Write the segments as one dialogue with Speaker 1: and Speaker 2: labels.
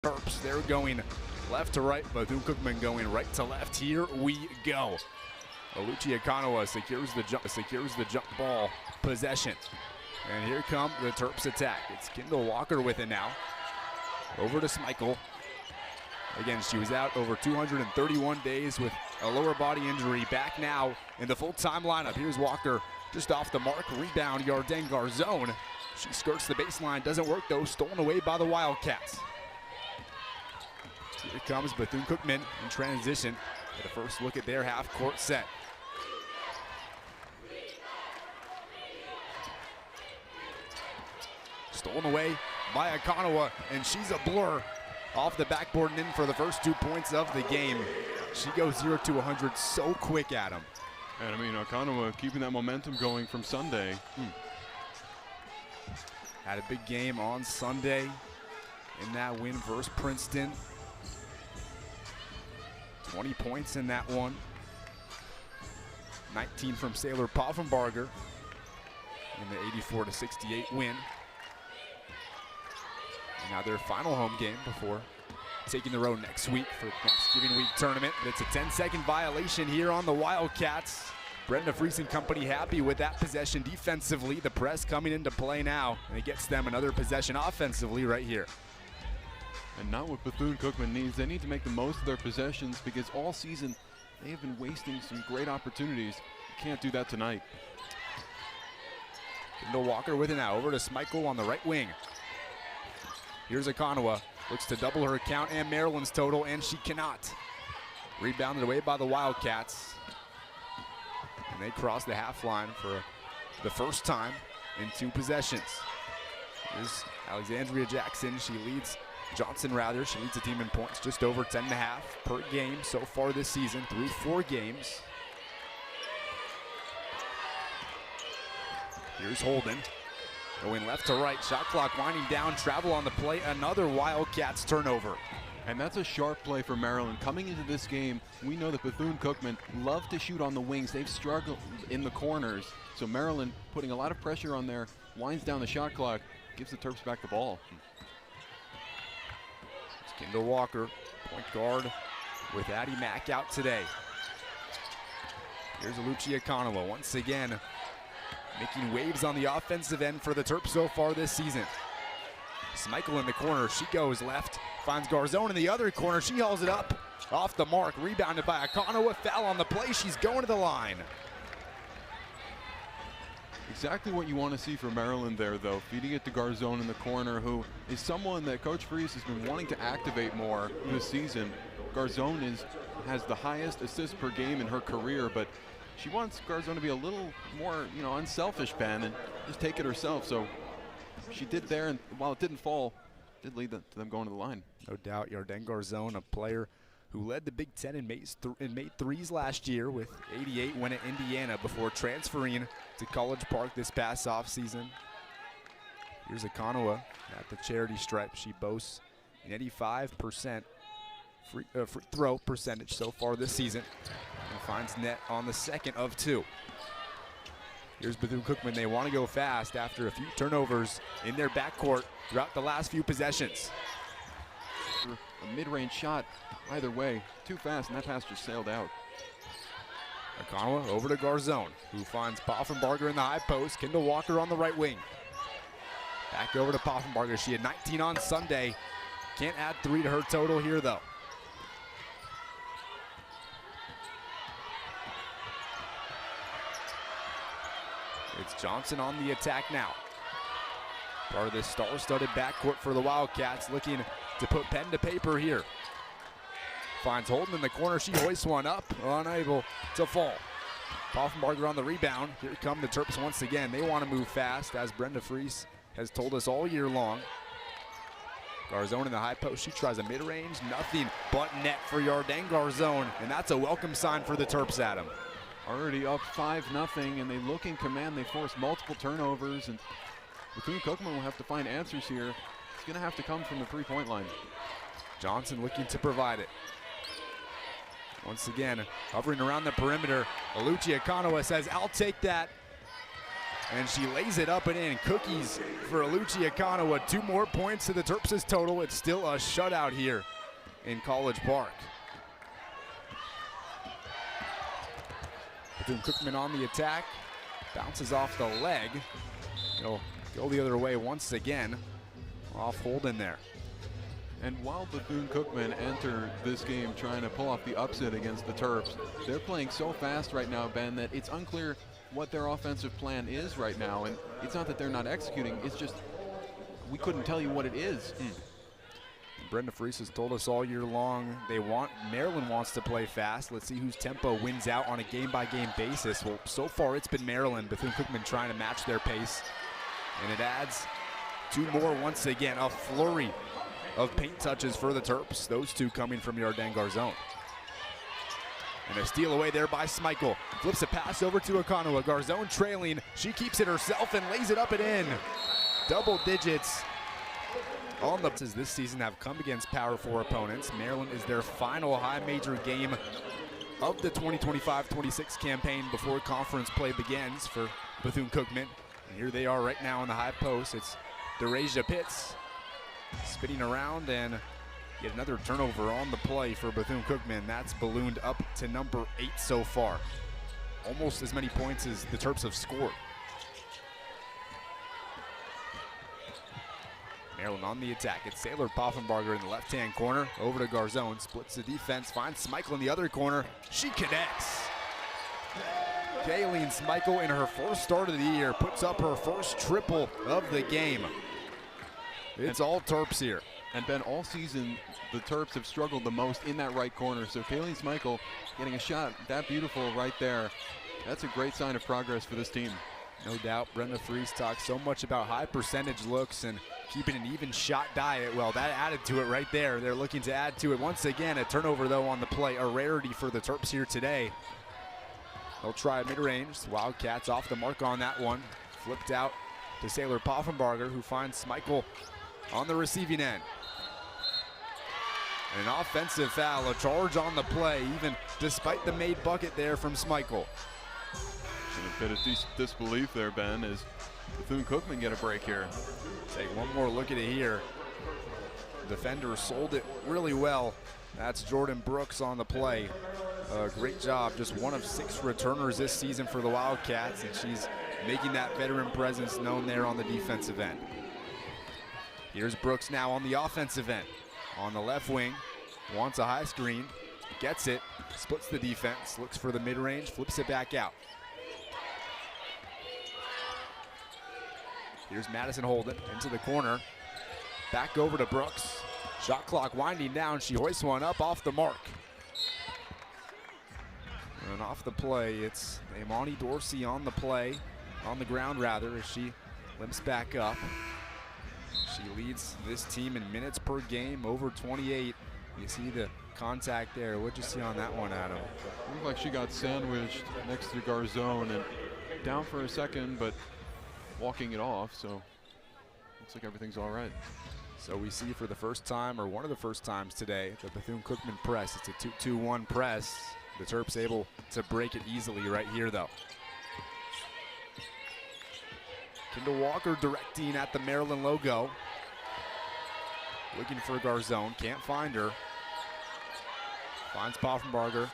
Speaker 1: Terps. They're going left to right. Bethune-Cookman going right to left. Here we go. Oluchi Akanoa secures the jump ball possession. And here come the Terps attack. It's Kendall Walker with it now. Over to Smeichel. Again, she was out over 231 days with a lower body injury. Back now in the full-time lineup. Here's Walker just off the mark. Rebound, Yarden Garzone. She skirts the baseline. Doesn't work though. Stolen away by the Wildcats. Here comes Bethune-Cookman in transition. Get a first look at their half-court set. Stolen away by Akanoa, and she's a blur off the backboard and in for the first 2 points of the game. She goes 0 to 100 so quick, Adam.
Speaker 2: And I mean, Akanoa keeping that momentum going from Sunday.
Speaker 1: Had a big game on Sunday in that win versus Princeton. 20 points in that one. 19 from Sailor Poffenbarger in the 84-68 win. And now their final home game before taking the road next week for the Thanksgiving week tournament. But it's a 10-second violation here on the Wildcats. Brenda Fries and company happy with that possession defensively. The press coming into play now, and it gets them another possession offensively right here.
Speaker 2: And not what Bethune-Cookman needs. They need to make the most of their possessions because all season they have been wasting some great opportunities. You can't do that tonight.
Speaker 1: Kendall Walker with it now. Over to Smeichel on the right wing. Here's Akanoa. Looks to double her count and Maryland's total, and she cannot. Rebounded away by the Wildcats. And they cross the half line for the first time in 2 possessions. Here's Alexandria Jackson. She leads Johnson rather. She leads the team in points, just over 10.5 per game so far this season through 4 games. Here's Holden. Going left to right, shot clock winding down, travel on the play, another Wildcats turnover.
Speaker 2: And that's a sharp play for Maryland. Coming into this game, we know that Bethune-Cookman love to shoot on the wings. They've struggled in the corners. So Maryland putting a lot of pressure on there, winds down the shot clock, gives the Terps back the ball.
Speaker 1: It's Kendall Walker, point guard with Addie Mack out today. Here's Oluchi Akanoa once again, making waves on the offensive end for the Terps so far this season. Smeichel in the corner, she goes left, finds Garzone in the other corner, she hauls it up, off the mark, rebounded by Akanoa, foul on the play, she's going to the line.
Speaker 2: Exactly what you want to see for Maryland there, though, feeding it to Garzone in the corner, who is someone that Coach Fries has been wanting to activate more this season. Garzone has the highest assists per game in her career, but she wants Garzone to be a little more, unselfish, Ben, and just take it herself. So she did there, and while it didn't fall, did lead to them going to the line.
Speaker 1: No doubt, Yarden Garzone, a player who led the Big Ten and made threes last year with 88 win at Indiana before transferring to College Park this past offseason. Here's Akanoa at the charity stripe. She boasts an 85% free throw percentage so far this season and finds net on the second of 2. Here's Bethune-Cookman. They want to go fast after a few turnovers in their backcourt throughout the last few possessions.
Speaker 2: A mid-range shot, either way, too fast, and that pass just sailed out.
Speaker 1: Akanoa over to Garzone, who finds Poffenbarger in the high post. Kendall Walker on the right wing. Back over to Poffenbarger. She had 19 on Sunday. Can't add 3 to her total here, though. It's Johnson on the attack now. Part of this star-studded backcourt for the Wildcats, looking to put pen to paper here. Finds Holden in the corner. She hoists one up, unable to fall. Poffenbarger on the rebound. Here come the Terps once again. They want to move fast, as Brenda Fries has told us all year long. Garzone in the high post. She tries a mid-range. Nothing but net for Yarden Garzone, and that's a welcome sign for the Terps, Adam.
Speaker 2: Already up 5-0, and they look in command. They force multiple turnovers, and Bethune-Cookman will have to find answers here. It's going to have to come from the 3-point line.
Speaker 1: Johnson looking to provide it. Once again, hovering around the perimeter. Oluchi Akanoa says, "I'll take that." and she lays it up and in. Cookies for Lucia Kanawa. 2 more points to the Terps' total. It's still a shutout here in College Park. Bethune-Cookman on the attack. Bounces off the leg. He'll go the other way once again. Off Holden there.
Speaker 2: And while Bethune-Cookman enter this game trying to pull off the upset against the Terps, they're playing so fast right now, Ben, that it's unclear what their offensive plan is right now. And it's not that they're not executing, it's just we couldn't tell you what it is.
Speaker 1: Brenda Fries has told us all year long Maryland wants to play fast. Let's see whose tempo wins out on a game-by-game basis. Well, so far it's been Maryland. Bethune-Cookman trying to match their pace. And it adds 2 more once again. A flurry of paint touches for the Terps. Those 2 coming from Yarden Garzone. And a steal away there by Smeichel. Flips a pass over to Akanawa. Garzone trailing. She keeps it herself and lays it up and in. Double digits on the this season have come against Power 4 opponents. Maryland is their final high major game of the 2025-26 campaign before conference play begins for Bethune-Cookman. And here they are right now in the high post. It's Dereja Pitts spinning around, and yet another turnover on the play for Bethune-Cookman. That's ballooned up to number 8 so far. Almost as many points as the Terps have scored. Maryland on the attack. It's Saylor Poffenbarger in the left-hand corner. Over to Garzone. Splits the defense. Finds Smeichel in the other corner. She connects. Kayleen Smeichel in her first start of the year puts up her first triple of the game. It's all Terps here.
Speaker 2: And Ben, all season, the Terps have struggled the most in that right corner. So Kayleen Smeichel getting a shot that beautiful right there. That's a great sign of progress for this team.
Speaker 1: No doubt. Brenda Fries talks so much about high percentage looks and keeping an even shot diet. Well, that added to it right there. They're looking to add to it once again. A turnover, though, on the play. A rarity for the Terps here today. They'll try mid-range. Wildcats off the mark on that one. Flipped out to Saylor Poffenbarger, who finds Smeichel on the receiving end. And an offensive foul, a charge on the play, even despite the made bucket there from Smeichel.
Speaker 2: And a bit of disbelief there, Ben, as Bethune-Cookman get a break here.
Speaker 1: Take one more look at it here. Defender sold it really well. That's Jordan Brooks on the play. Great job, just one of 6 returners this season for the Wildcats, and she's making that veteran presence known there on the defensive end. Here's Brooks now on the offensive end. On the left wing, wants a high screen, gets it, splits the defense, looks for the mid-range, flips it back out. Here's Madison Holden into the corner, back over to Brooks. Shot clock winding down, she hoists one up off the mark. And off the play, it's Imani Dorsey on the play, on the ground rather, as she limps back up. She leads this team in minutes per game, over 28. You see the contact there. What'd you see on that one, Adam?
Speaker 2: Looked like she got sandwiched next to Garzone and down for a second, but walking it off, so looks like everything's all right.
Speaker 1: So we see for the first time, or one of the first times today, the Bethune-Cookman press. It's a 2-2-1 press. The Terps able to break it easily right here, though. Kendall Walker directing at the Maryland logo. Looking for Garzone, can't find her. Finds Poffenbarger,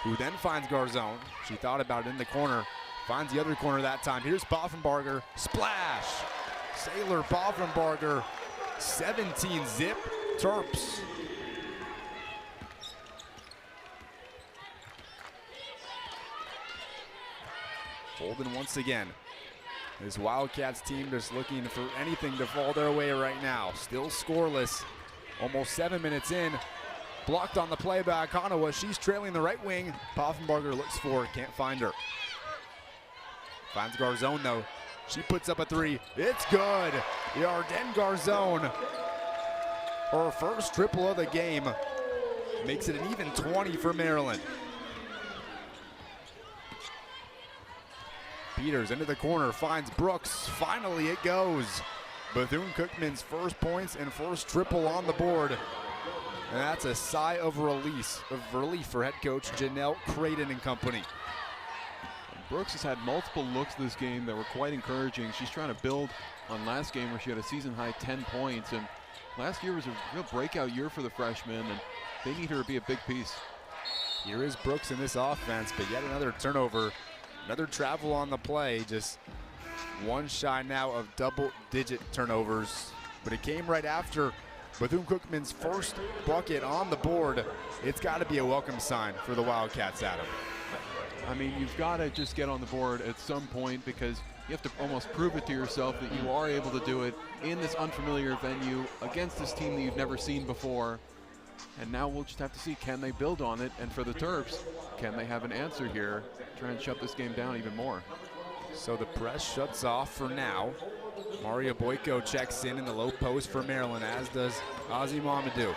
Speaker 1: who then finds Garzone. She thought about it in the corner, finds the other corner that time. Here's Poffenbarger, splash! Saylor Poffenbarger, 17 zip, Terps. Holden once again. This Wildcats team just looking for anything to fall their way right now. Still scoreless, almost 7 minutes in. Blocked on the play by Akanawa. She's trailing the right wing. Poffenbarger looks for her, can't find her. Finds Garzone though. She puts up a 3. It's good. Yarden Garzone, her first triple of the game, makes it an even 20 for Maryland. Peters into the corner, finds Brooks. Finally it goes. Bethune-Cookman's first points and first triple on the board. And that's a sigh of relief for head coach Janelle Creighton and company.
Speaker 2: Brooks has had multiple looks this game that were quite encouraging. She's trying to build on last game where she had a season-high 10 points. And last year was a real breakout year for the freshman, and they need her to be a big piece.
Speaker 1: Here is Brooks in this offense, but yet another turnover. Another travel on the play, just one shy now of double-digit turnovers. But it came right after Bethune-Cookman's first bucket on the board. It's got to be a welcome sign for the Wildcats, Adam.
Speaker 2: I mean, you've got to just get on the board at some point because you have to almost prove it to yourself that you are able to do it in this unfamiliar venue against this team that you've never seen before. And now we'll just have to see, can they build on it? And for the Terps, can they have an answer here? Try and shut this game down even more.
Speaker 1: So the press shuts off for now. Maria Boyko checks in the low post for Maryland, as does Ozzy Mamadou.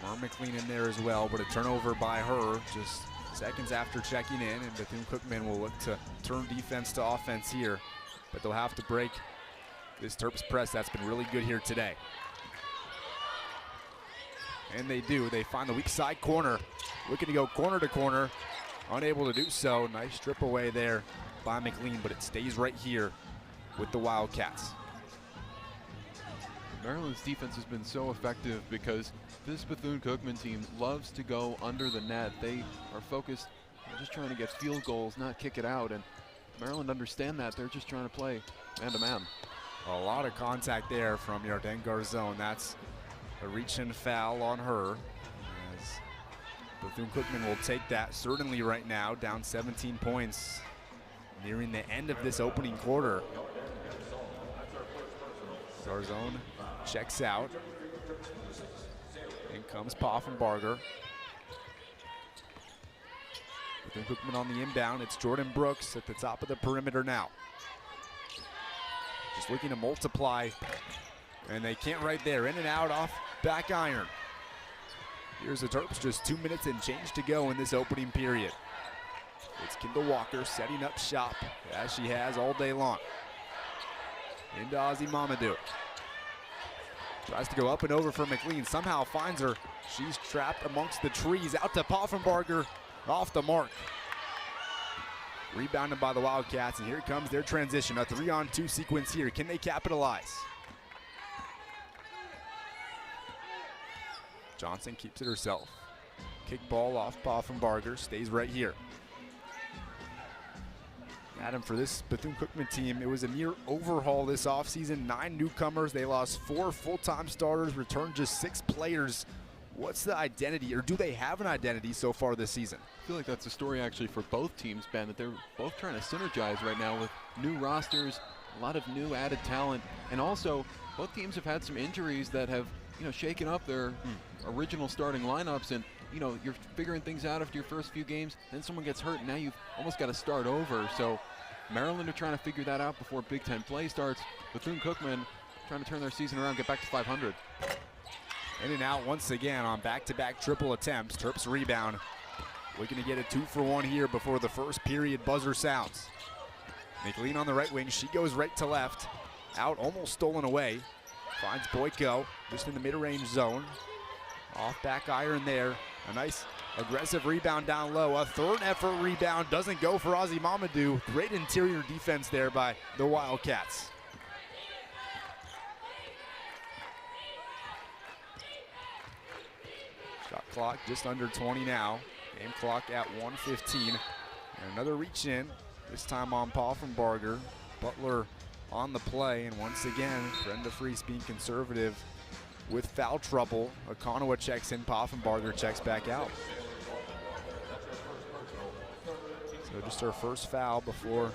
Speaker 1: Mer McLean in there as well, but a turnover by her just seconds after checking in, and Bethune-Cookman will look to turn defense to offense here, but they'll have to break this Terps press that's been really good here today. And they do. They find the weak side corner, looking to go corner to corner, unable to do so. Nice strip away there by McLean, but it stays right here with the Wildcats.
Speaker 2: Maryland's defense has been so effective because this Bethune-Cookman team loves to go under the net. They are focused on just trying to get field goals, not kick it out, and Maryland understand that. They're just trying to play man-to-man.
Speaker 1: A lot of contact there from Yarden Garzone. That's a reach-in foul on her. As Bethune-Cookman will take that certainly right now, down 17 points, nearing the end of this opening quarter. Garzone checks out. In comes Poffenbarger. Bethune-Cookman on the inbound. It's Jordan Brooks at the top of the perimeter now. Just looking to multiply, and they can't right there. In and out off back iron. Here's the Terps, just 2 minutes and change to go in this opening period. It's Kendall Walker setting up shop, as she has all day long. Into Ozzy Mamadou. Tries to go up and over for McLean, somehow finds her. She's trapped amongst the trees, out to Poffenbarger, off the mark. Rebounded by the Wildcats, and here comes their transition, a 3-on-2 sequence here. Can they capitalize? Johnson keeps it herself. Kick ball off Poffenbarger, stays right here. Adam, for this Bethune-Cookman team, it was a near overhaul this offseason. 9 newcomers, they lost 4 full-time starters, returned just 6 players. What's the identity, or do they have an identity so far this season?
Speaker 2: I feel like that's the story actually for both teams, Ben, that they're both trying to synergize right now with new rosters, a lot of new added talent, and also both teams have had some injuries that have, shaken up their original starting lineups, and you're figuring things out after your first few games, then someone gets hurt, and now you've almost got to start over. So Maryland are trying to figure that out before Big Ten play starts. Bethune-Cookman trying to turn their season around, get back to 500.
Speaker 1: In and out once again on back-to-back triple attempts. Terps rebound. Looking to get a 2-for-1 here before the first period buzzer sounds. McLean on the right wing. She goes right to left. Out, almost stolen away. Finds Boyko just in the mid-range zone. Off back iron there. A nice aggressive rebound down low. A third effort rebound doesn't go for Ozzy Mamadou. Great interior defense there by the Wildcats. Shot clock just under 20 now. Game clock at 1:15. And another reach in, this time on Poffenbarger. Butler on the play, and once again, Brenda Freese being conservative with foul trouble. Okonowa checks in, Poffenbarger checks back out. So just her first foul before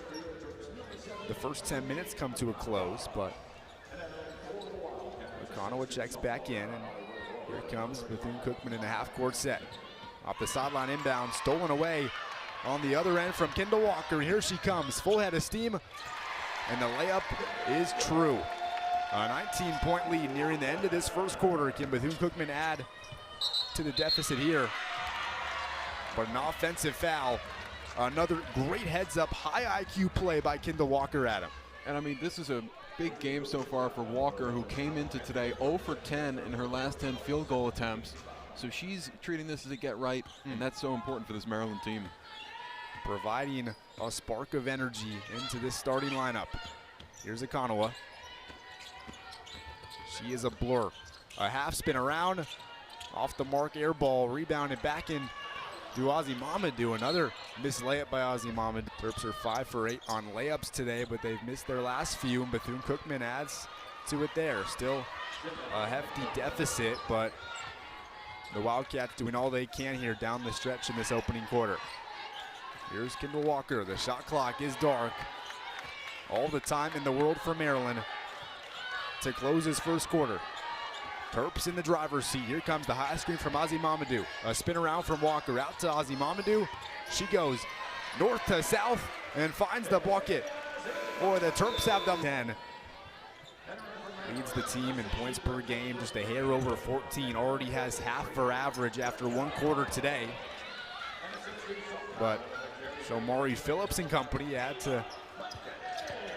Speaker 1: the first 10 minutes come to a close, but Okonowa checks back in, and here comes Bethune-Cookman in the half-court set. Off the sideline inbound, stolen away on the other end from Kendall Walker. Here she comes, full head of steam, and the layup is true. A 19-point lead nearing the end of this first quarter. Can Bethune-Cookman add to the deficit here? But an offensive foul. Another great heads-up, high IQ play by Kendall Walker, Adam.
Speaker 2: And I mean, this is a big game so far for Walker, who came into today 0 for 10 in her last 10 field goal attempts. So she's treating this as a get right, and that's so important for this Maryland team.
Speaker 1: Providing a spark of energy into this starting lineup. Here's Akanawa. She is a blur. A half spin around, off the mark, air ball, rebounded back in to Ozzy Mamadou. Another missed layup by Ozzy Mamadou. Terps are 5 for 8 on layups today, but they've missed their last few, and Bethune-Cookman adds to it there. Still a hefty deficit, but the Wildcats doing all they can here down the stretch in this opening quarter. Here's Kendall Walker. The shot clock is dark. All the time in the world for Maryland to close this first quarter. Terps in the driver's seat. Here comes the high screen from Ozzy Mamadou. A spin around from Walker out to Ozzy Mamadou. She goes north to south and finds the bucket. Boy, the Terps have them 10. Leads the team in points per game, just a hair over 14. Already has half her average after one quarter today. But so Maury Phillips and company add to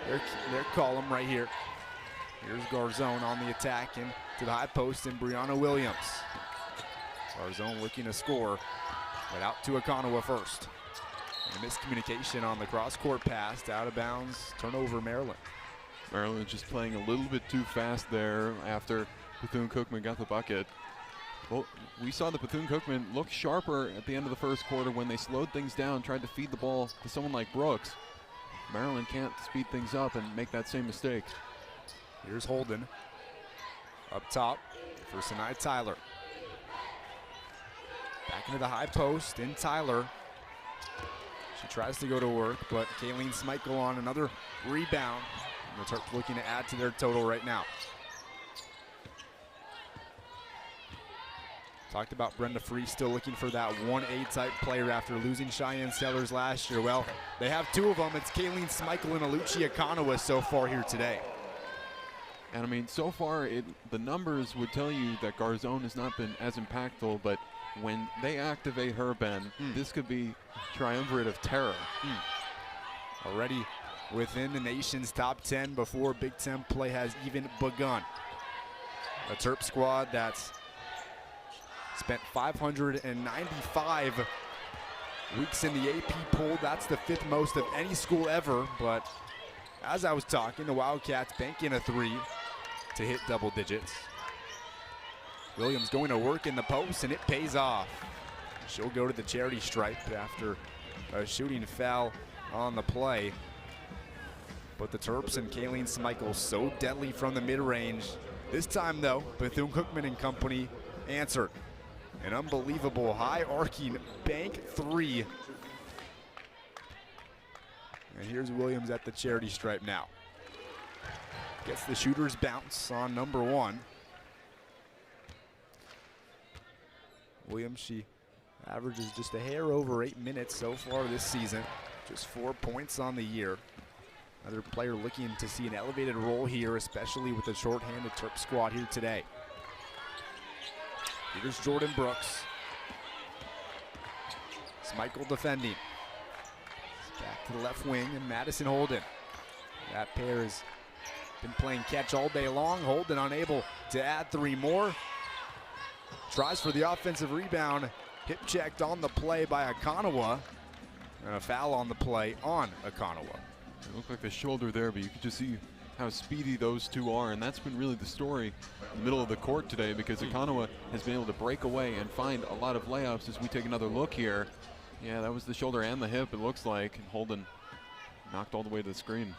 Speaker 1: their column right here. Here's Garzone on the attack and to the high post, and Brianna Williams. Garzone looking to score, but out to Akanawa first. And a miscommunication on the cross-court pass, out of bounds, turnover Maryland.
Speaker 2: Maryland just playing a little bit too fast there after Bethune-Cookman got the bucket. Well, we saw the Bethune-Cookman look sharper at the end of the first quarter when they slowed things down, tried to feed the ball to someone like Brooks. Maryland can't speed things up and make that same mistake.
Speaker 1: Here's Holden up top for Sinai Tyler. Back into the high post in Tyler. She tries to go to work, but Kayleen Smichael on another rebound. And the Terps looking to add to their total right now. Talked about Brenda Free still looking for that 1A type player after losing Cheyenne Sellers last year. Well, they have two of them. It's Kayleen Smichael and Aluchi Akanawa so far here today.
Speaker 2: And I mean, so far, the numbers would tell you that Garzone has not been as impactful, but when they activate her, Ben, this could be triumvirate of terror.
Speaker 1: Already within the nation's top 10 before Big Ten play has even begun. A Terp squad that's spent 595 weeks in the AP poll. That's the 5th most of any school ever, but as I was talking, the Wildcats banking a 3 to hit double digits. Williams going to work in the post, and it pays off. She'll go to the charity stripe after a shooting foul on the play. But the Terps and Kayleen Smichael so deadly from the mid-range. This time, though, Bethune-Cookman and company answered. An unbelievable high-arcing bank 3. And here's Williams at the charity stripe now. Gets the shooter's bounce on number 1. Williams, she averages just a hair over 8 minutes so far this season. Just 4 points on the year. Another player looking to see an elevated role here, especially with the short-handed Terp squad here today. Here's Jordan Brooks. Smichael defending. Back to the left wing, and Madison Holden. That pair has been playing catch all day long. Holden unable to add 3 more. Tries for the offensive rebound. Hip checked on the play by Akanawa. And a foul on the play on Akanawa.
Speaker 2: It looked like a shoulder there, but you could just see how speedy those two are, and that's been really the story in the middle of the court today, because Akanawa has been able to break away and find a lot of layups. As we take another look here, yeah, that was the shoulder and the hip, it looks like, and Holden knocked all the way to the screen.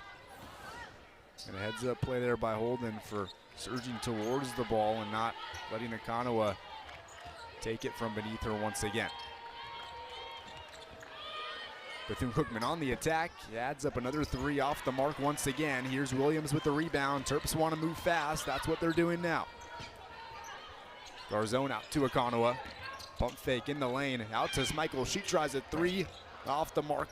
Speaker 1: And a heads-up play there by Holden for surging towards the ball and not letting Akanawa take it from beneath her once again. Bethune-Cookman on the attack. He adds up another 3 off the mark once again. Here's Williams with the rebound. Terps want to move fast. That's what they're doing now. Garzone out to Akanawa. Pump fake in the lane. Out to Smichael. She tries a 3 off the mark.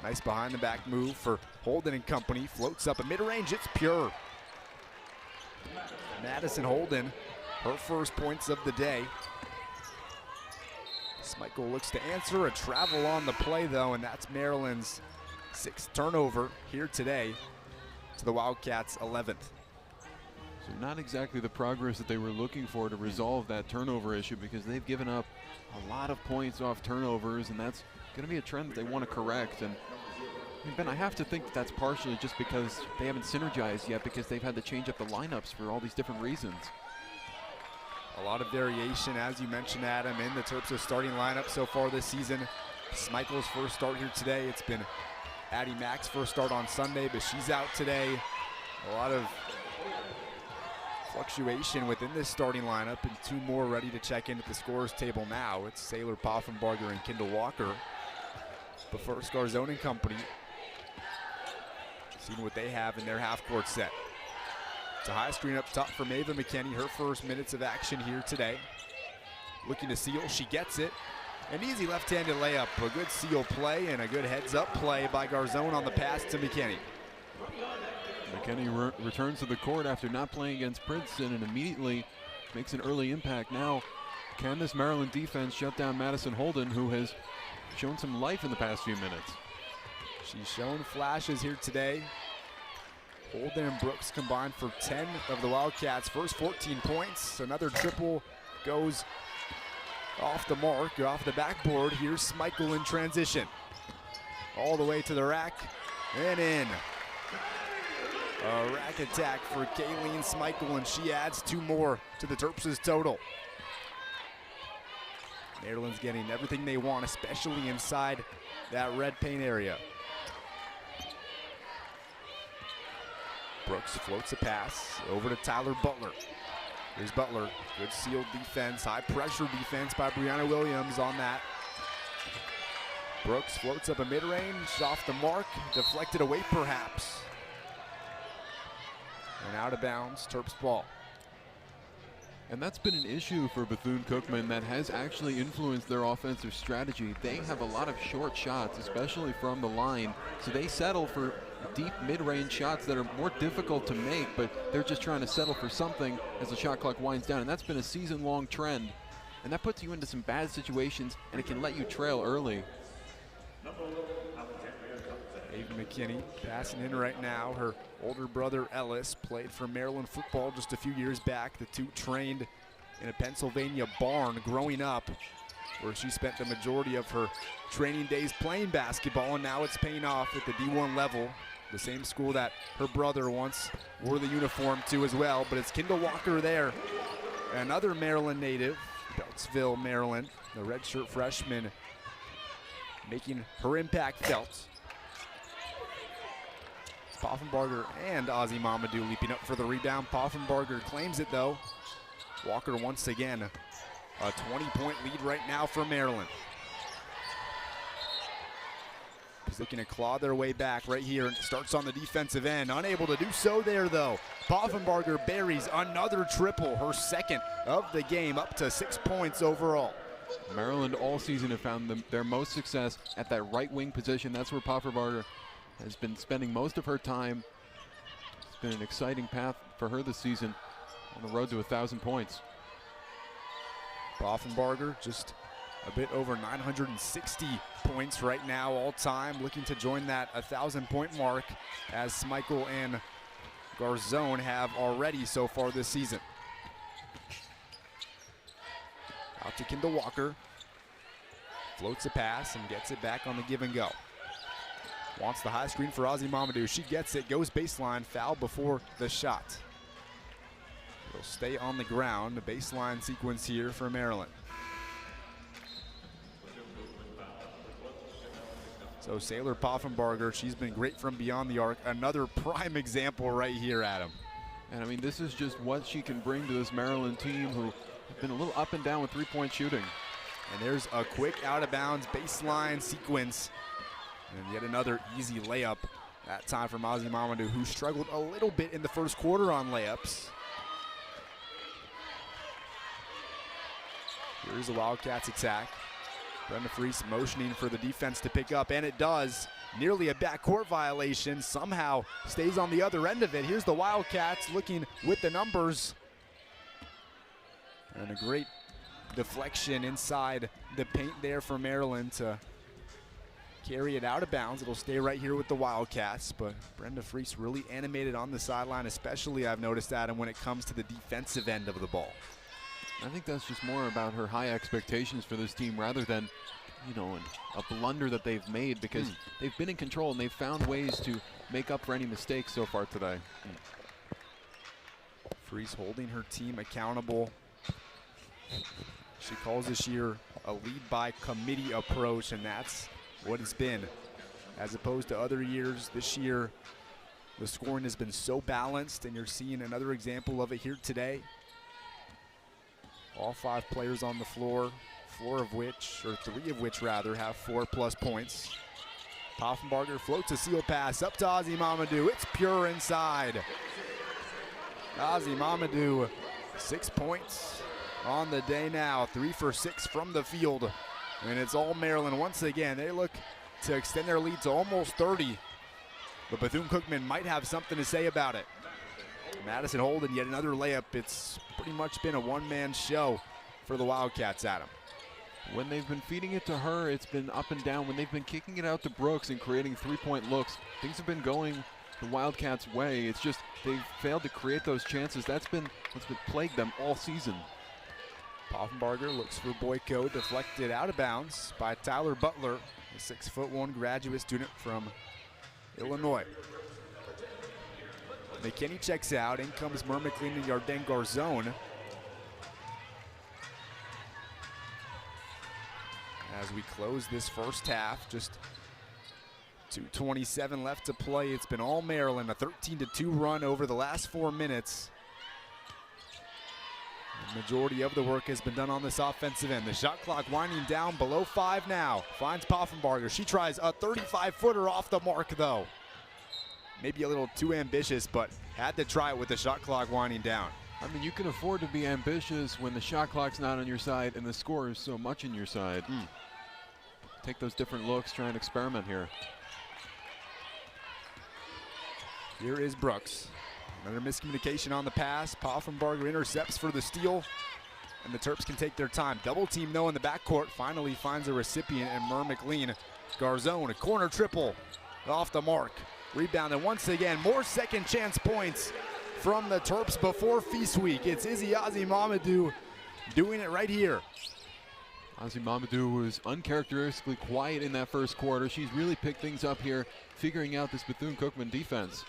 Speaker 1: Nice behind the back move for Holden and company. Floats up a mid-range. It's pure. Madison Holden, her first points of the day. Smichael looks to answer. A travel on the play, though, and that's Maryland's 6th turnover here today to the Wildcats' 11th.
Speaker 2: So not exactly the progress that they were looking for to resolve that turnover issue, because they've given up a lot of points off turnovers, and that's going to be a trend that they want to correct. And I mean, Ben, I have to think that that's partially just because they haven't synergized yet, because they've had to change up the lineups for all these different reasons.
Speaker 1: A lot of variation, as you mentioned, Adam, in the Terps' starting lineup so far this season. Smeichels' first start here today. It's been Addie Mack's first start on Sunday, but she's out today. A lot of fluctuation within this starting lineup, and two more ready to check in at the scorers table now. It's Saylor Poffenbarger and Kendall Walker. But first, Garzone and company, seeing what they have in their half-court set. It's a high screen up top for Maven McKinney, her first minutes of action here today. Looking to seal, she gets it. An easy left-handed layup, a good seal play and a good heads-up play by Garzone on the pass to McKinney.
Speaker 2: McKinney returns to the court after not playing against Princeton and immediately makes an early impact. Now, can this Maryland defense shut down Madison Holden, who has shown some life in the past few minutes?
Speaker 1: She's shown flashes here today. Holden and Brooks combined for 10 of the Wildcats' first 14 points. Another triple goes off the mark, off the backboard. Here's Smeichel in transition. All the way to the rack and in. A rack attack for Kayleen Smeichel, and she adds two more to the Terps' total. Maryland's getting everything they want, especially inside that red paint area. Brooks floats a pass over to Tyler Butler. Here's Butler, good sealed defense, high pressure defense by Brianna Williams on that. Brooks floats up a mid-range, off the mark, deflected away perhaps. And out of bounds, Terps ball.
Speaker 2: And that's been an issue for Bethune-Cookman that has actually influenced their offensive strategy. They have a lot of short shots, especially from the line, so they settle for deep mid-range shots that are more difficult to make, but they're just trying to settle for something as the shot clock winds down, and that's been a season-long trend. And that puts you into some bad situations, and it can let you trail early.
Speaker 1: Ava McKinney passing in right now. Her older brother Ellis played for Maryland football just a few years back. The two trained in a Pennsylvania barn growing up, where she spent the majority of her training days playing basketball, and now it's paying off at the D1 level. The same school that her brother once wore the uniform to as well, but it's Kendall Walker there. Another Maryland native, Beltsville, Maryland, the redshirt freshman, making her impact felt. Poffenbarger and Ozzy Mamadou leaping up for the rebound. Poffenbarger claims it though. Walker once again, a 20-point lead right now for Maryland. He's looking to claw their way back right here, and starts on the defensive end. Unable to do so there though. Poffenbarger buries another triple, her second of the game, up to 6 points overall.
Speaker 2: Maryland all season have found their most success at that right wing position. That's where Poffenbarger has been spending most of her time. It's been an exciting path for her this season on the road to 1,000 points.
Speaker 1: Poffenbarger just a bit over 960 points right now all time, looking to join that 1,000-point mark, as Smeichel and Garzone have already so far this season. Out to Kendall Walker. Floats a pass and gets it back on the give and go. Wants the high screen for Ozzy Mamadou. She gets it, goes baseline, foul before the shot. It'll stay on the ground. The baseline sequence here for Maryland. So Saylor Poffenbarger, she's been great from beyond the arc. Another prime example right here, Adam.
Speaker 2: And I mean, this is just what she can bring to this Maryland team, who have been a little up and down with three-point shooting.
Speaker 1: And there's a quick out-of-bounds baseline sequence. And yet another easy layup, that time from Ozzy Mamadou, who struggled a little bit in the first quarter on layups. Here's the Wildcats attack. Brenda Freese motioning for the defense to pick up, and it does. Nearly a backcourt violation, somehow stays on the other end of it. Here's the Wildcats looking with the numbers. And a great deflection inside the paint there for Maryland to carry it out of bounds. It'll stay right here with the Wildcats, but Brenda Freese really animated on the sideline, especially I've noticed, Adam, when it comes to the defensive end of the ball.
Speaker 2: I think that's just more about her high expectations for this team rather than, you know, a blunder that they've made, because they've been in control and they've found ways to make up for any mistakes so far today.
Speaker 1: Freese holding her team accountable. She calls this year a lead by committee approach, and that's what it's been. As opposed to other years, this year the scoring has been so balanced, and you're seeing another example of it here today. All 5 players on the floor, 3 of which rather, have 4+ points. Poffenbarger floats a seal pass up to Ozzy Mamadou. It's pure inside. Ozzy Mamadou, 6 points on the day now, 3 for 6 from the field. And it's all Maryland once again. They look to extend their lead to almost 30. But Bethune-Cookman might have something to say about it. Madison Holden, yet another layup. It's pretty much been a one-man show for the Wildcats, Adam.
Speaker 2: When they've been feeding it to her, it's been up and down. When they've been kicking it out to Brooks and creating 3-point looks, things have been going the Wildcats' way. It's just they've failed to create those chances. That's been what's been plagued them all season.
Speaker 1: Poffenbarger looks for Boyko, deflected out of bounds by Tyler Butler, a 6'1" graduate student from Illinois. McKinney checks out. In comes Mer McLean and Yarden Garzone. As we close this first half, just 2:27 left to play. It's been all Maryland, a 13-2 run over the last 4 minutes. The majority of the work has been done on this offensive end. The shot clock winding down below 5 now. Finds Poffenbarger. She tries a 35-footer off the mark, though. Maybe a little too ambitious, but had to try it with the shot clock winding down.
Speaker 2: I mean, you can afford to be ambitious when the shot clock's not on your side and the score is so much in your side. Take those different looks, try and experiment here.
Speaker 1: Here is Brooks. Another miscommunication on the pass. Poffenbarger intercepts for the steal, and the Terps can take their time. Double team though in the backcourt. Finally finds a recipient in Mer McLean. Garzone, a corner triple off the mark. Rebounded once again. More second chance points from the Terps before Feast Week. It's Izzy Ozzy Mamadou doing it right here.
Speaker 2: Ozzy Mamadou was uncharacteristically quiet in that first quarter. She's really picked things up here, figuring out this Bethune-Cookman defense.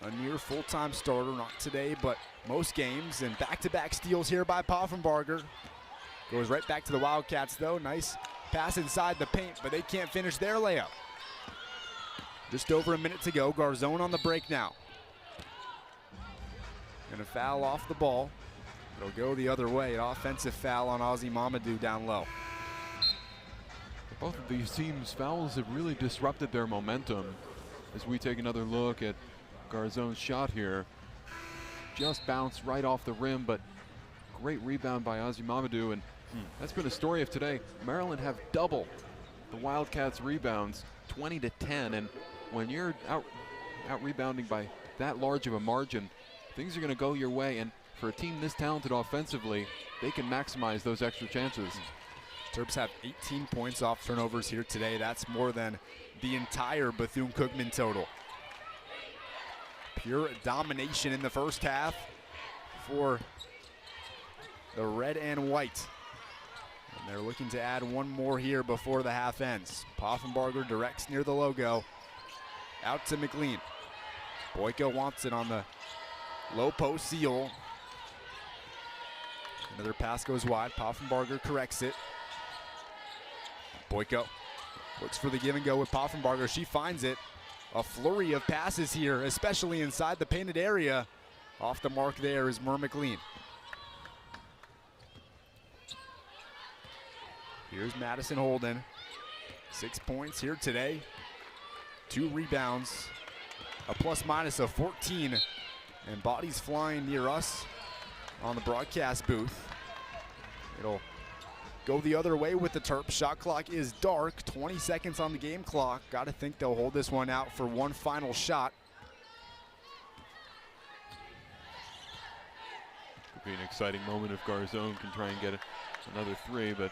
Speaker 1: A near full-time starter, not today, but most games, and back-to-back steals here by Poffenbarger. Goes right back to the Wildcats, though. Nice pass inside the paint, but they can't finish their layup. Just over a minute to go. Garzone on the break now. And a foul off the ball. It'll go the other way. An offensive foul on Ozzy Mamadou down low.
Speaker 2: Both of these teams' fouls have really disrupted their momentum. As we take another look at Garzone's shot here. Just bounced right off the rim, but great rebound by Ozzy Mamadou. And that's been a story of today. Maryland have double the Wildcats' rebounds, 20-10. And when you're out rebounding by that large of a margin, things are going to go your way. And for a team this talented offensively, they can maximize those extra chances.
Speaker 1: Terps have 18 points off turnovers here today. That's more than the entire Bethune-Cookman total. Pure domination in the first half for the red and white. And they're looking to add one more here before the half ends. Poffenbarger directs near the logo. Out to McLean. Boyko wants it on the low post seal. Another pass goes wide. Poffenbarger corrects it. Boyko looks for the give and go with Poffenbarger. She finds it. A flurry of passes here, especially inside the painted area. Off the mark there is Mer McLean. Here's Madison Holden. 6 points here today. 2 rebounds. A plus-minus of 14. And bodies flying near us on the broadcast booth. It'll go the other way with the Terps. Shot clock is dark. 20 seconds on the game clock. Got to think they'll hold this one out for one final shot.
Speaker 2: Could be an exciting moment if Garzone can try and get another 3, but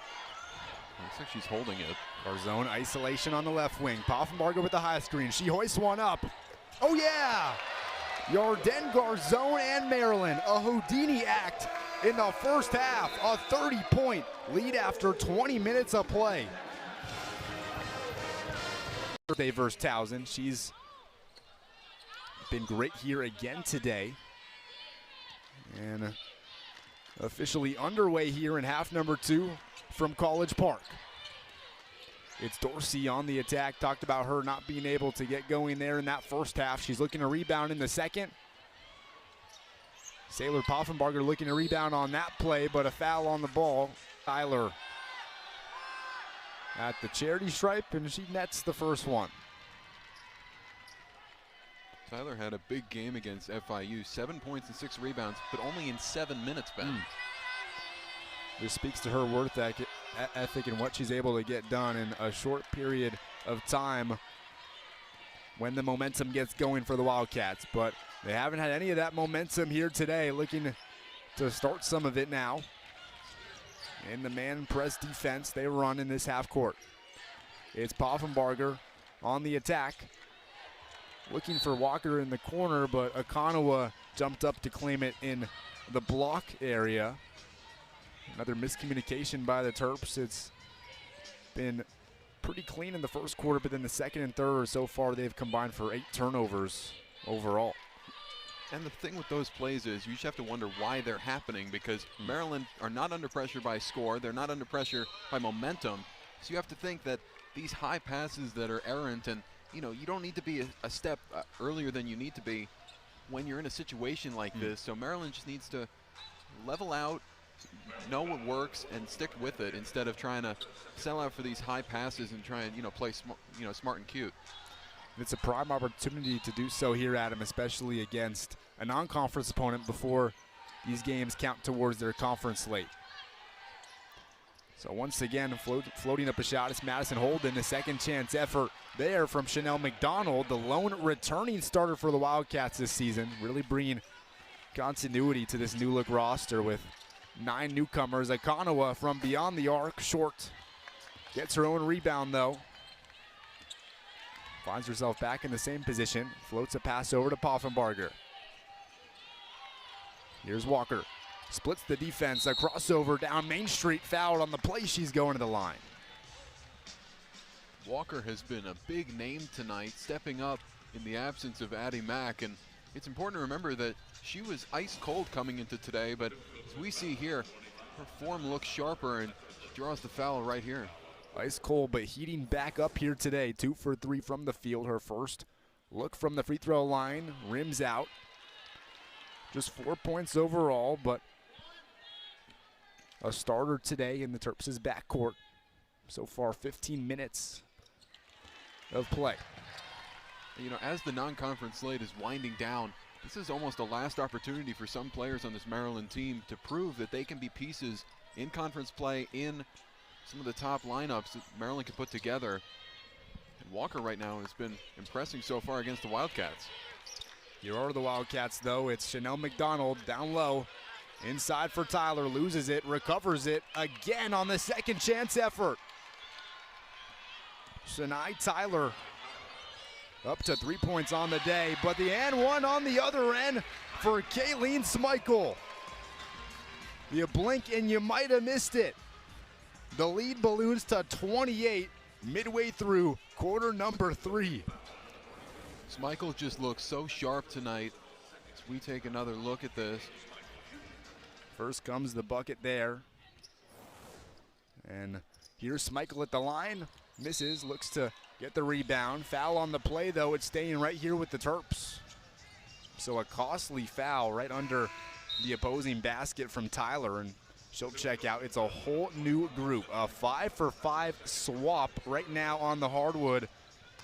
Speaker 2: Looks like she's holding it.
Speaker 1: Garzone isolation on the left wing. Poffenbarger with the high screen. She hoists one up. Oh yeah! Yarden, Garzone, and Maryland. A Houdini act in the first half. A 30-point lead after 20 minutes of play. They versus Towson. She's been great here again today. And officially underway here in half number 2 from College Park. It's Dorsey on the attack. Talked about her not being able to get going there in that first half. She's looking to rebound in the second. Sailor Poffenbarger looking to rebound on that play, but a foul on the ball. Tyler at the charity stripe, and she nets the first one.
Speaker 2: Tyler had a big game against FIU. 7 points and 6 rebounds, but only in 7 minutes, Ben.
Speaker 1: This speaks to her worth ethic and what she's able to get done in a short period of time when the momentum gets going for the Wildcats. But they haven't had any of that momentum here today. Looking to start some of it now. In the man press defense they run in this half court. It's Poffenbarger on the attack. Looking for Walker in the corner, but Akanawa jumped up to claim it in the block area. Another miscommunication by the Terps. It's been pretty clean in the first quarter, but then the second and third so far they've combined for 8 turnovers overall.
Speaker 2: And the thing with those plays is you just have to wonder why they're happening, because Maryland are not under pressure by score. They're not under pressure by momentum. So you have to think that these high passes that are errant, and you don't need to be a step earlier than you need to be when you're in a situation like this. So Maryland just needs to level out, know what works, and stick with it instead of trying to sell out for these high passes and try and play smart and cute.
Speaker 1: It's a prime opportunity to do so here, Adam, especially against a non-conference opponent before these games count towards their conference slate. So once again, floating up a shot, it's Madison Holden. A second chance effort there from Chanel McDonald, the lone returning starter for the Wildcats this season, really bringing continuity to this new look roster with 9 newcomers. Akanawa from beyond the arc, short. Gets her own rebound though. Finds herself back in the same position. Floats a pass over to Poffenbarger. Here's Walker. Splits the defense. A crossover down Main Street. Fouled on the play. She's going to the line.
Speaker 2: Walker has been a big name tonight, stepping up in the absence of Addie Mack. And it's important to remember that she was ice cold coming into today, but as we see here, her form looks sharper, and she draws the foul right here.
Speaker 1: Ice cold, but heating back up here today. 2 for 3 from the field. Her first look from the free throw line. Rims out. Just 4 points overall, but a starter today in the Terps' backcourt. So far, 15 minutes of play.
Speaker 2: As the non-conference slate is winding down, this is almost a last opportunity for some players on this Maryland team to prove that they can be pieces in conference play in some of the top lineups that Maryland can put together. And Walker right now has been impressing so far against the Wildcats.
Speaker 1: Here are the Wildcats, though. It's Chanel McDonald down low. Inside for Tyler, loses it, recovers it again on the second chance effort. Shania Tyler up to 3 points on the day, but the and one on the other end for Kayleen Smeichel. You blink and you might have missed it. The lead balloons to 28 midway through quarter number 3.
Speaker 2: Smeichel just looks so sharp tonight as we take another look at this.
Speaker 1: First comes the bucket there. And here's Smeichel at the line. Misses, looks to get the rebound. Foul on the play, though. It's staying right here with the Terps. So a costly foul right under the opposing basket from Tyler, and she'll check out. It's a whole new group. A 5-for-5 swap right now on the hardwood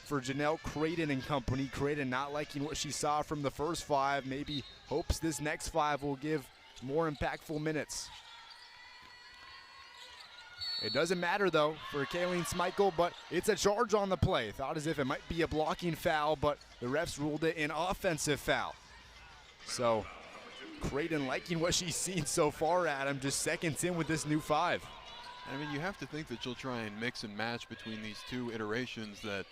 Speaker 1: for Janelle Creighton and company. Creighton not liking what she saw from the first 5. Maybe hopes this next 5 will give more impactful minutes. It doesn't matter, though, for Kayleen Smeichel, but it's a charge on the play. Thought as if it might be a blocking foul, but the refs ruled it an offensive foul. So Creighton liking what she's seen so far, Adam, just seconds in with this new 5.
Speaker 2: I mean, you have to think that she'll try and mix and match between these two iterations that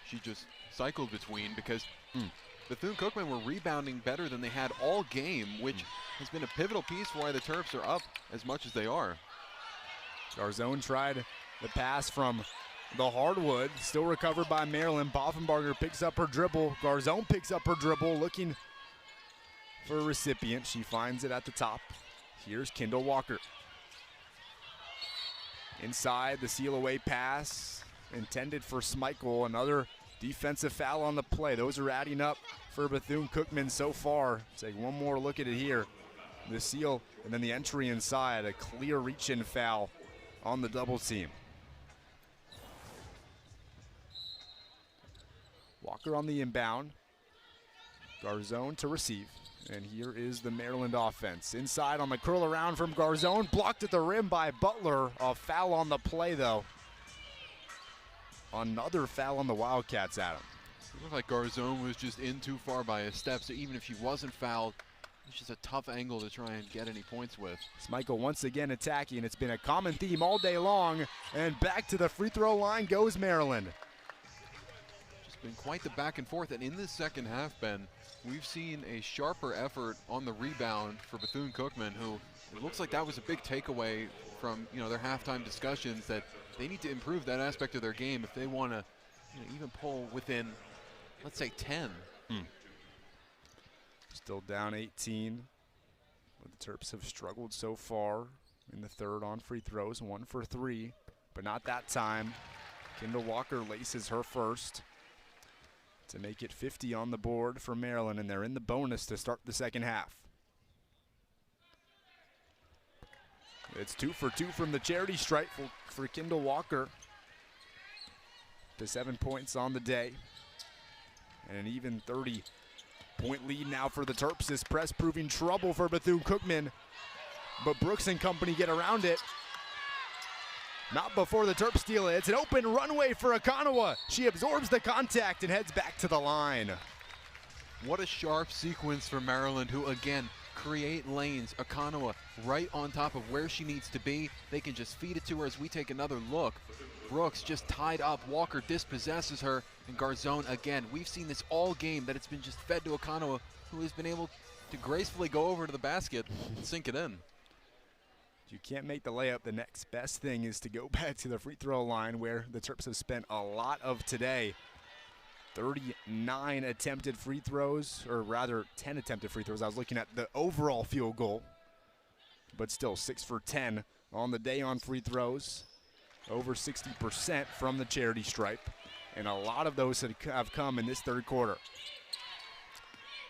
Speaker 2: she just cycled between, because Bethune-Cookman were rebounding better than they had all game, which has been a pivotal piece for why the Terps are up as much as they are.
Speaker 1: Garzone tried the pass from the hardwood, still recovered by Maryland. Boffenbarger picks up her dribble. Garzone picks up her dribble, looking for a recipient. She finds it at the top. Here's Kendall Walker. Inside, the seal away pass intended for Smeichel. Another defensive foul on the play. Those are adding up for Bethune-Cookman so far. Take one more look at it here. The seal and then the entry inside. A clear reach-in foul on the double team. Walker on the inbound. Garzone to receive. And here is the Maryland offense. Inside on the curl around from Garzone. Blocked at the rim by Butler. A foul on the play, though. Another foul on the Wildcats, Adam.
Speaker 2: It looked like Garzone was just in too far by a step, so even if she wasn't fouled, it's just a tough angle to try and get any points with.
Speaker 1: Smeichel once again attacking. It's been a common theme all day long. And back to the free throw line goes Maryland.
Speaker 2: Just been quite the back and forth. And in this second half, Ben, we've seen a sharper effort on the rebound for Bethune-Cookman, who it looks like that was a big takeaway from their halftime discussions, that they need to improve that aspect of their game if they want to even pull within, let's say, 10.
Speaker 1: Still down 18. But the Terps have struggled so far in the third on free throws, 1 for 3, but not that time. Kendall Walker laces her first to make it 50 on the board for Maryland, and they're in the bonus to start the second half. It's 2 for 2 from the charity stripe for Kendall Walker. To 7 points on the day. And an even 30-point lead now for the Terps. This press proving trouble for Bethune-Cookman. But Brooks and company get around it. Not before the Terps steal it. It's an open runway for Akanawa. She absorbs the contact and heads back to the line.
Speaker 2: What a sharp sequence for Maryland, who again create lanes. Akanawa right on top of where she needs to be. They can just feed it to her as we take another look. Brooks just tied up. Walker dispossesses her. And Garzone again. We've seen this all game, that it's been just fed to Akanawa, who has been able to gracefully go over to the basket and sink it in.
Speaker 1: You can't make the layup. The next best thing is to go back to the free throw line, where the Terps have spent a lot of today. 39 attempted free throws, or rather 10 attempted free throws. I was looking at the overall field goal, but still 6 for 10 on the day on free throws. Over 60% from the charity stripe, and a lot of those have come in this third quarter.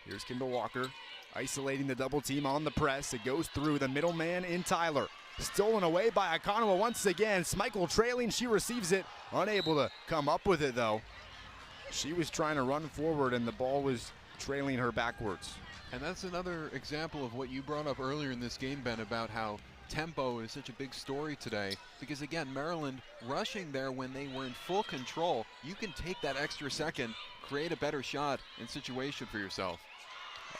Speaker 1: Here's Kendall Walker isolating the double team on the press. It goes through the middleman in Tyler. Stolen away by Akanawa once again. Smeichel trailing, she receives it. Unable to come up with it though. She was trying to run forward and the ball was trailing her backwards.
Speaker 2: And that's another example of what you brought up earlier in this game, Ben, about how tempo is such a big story today. Because again, Maryland rushing there when they were in full control. You can take that extra second, create a better shot and situation for yourself.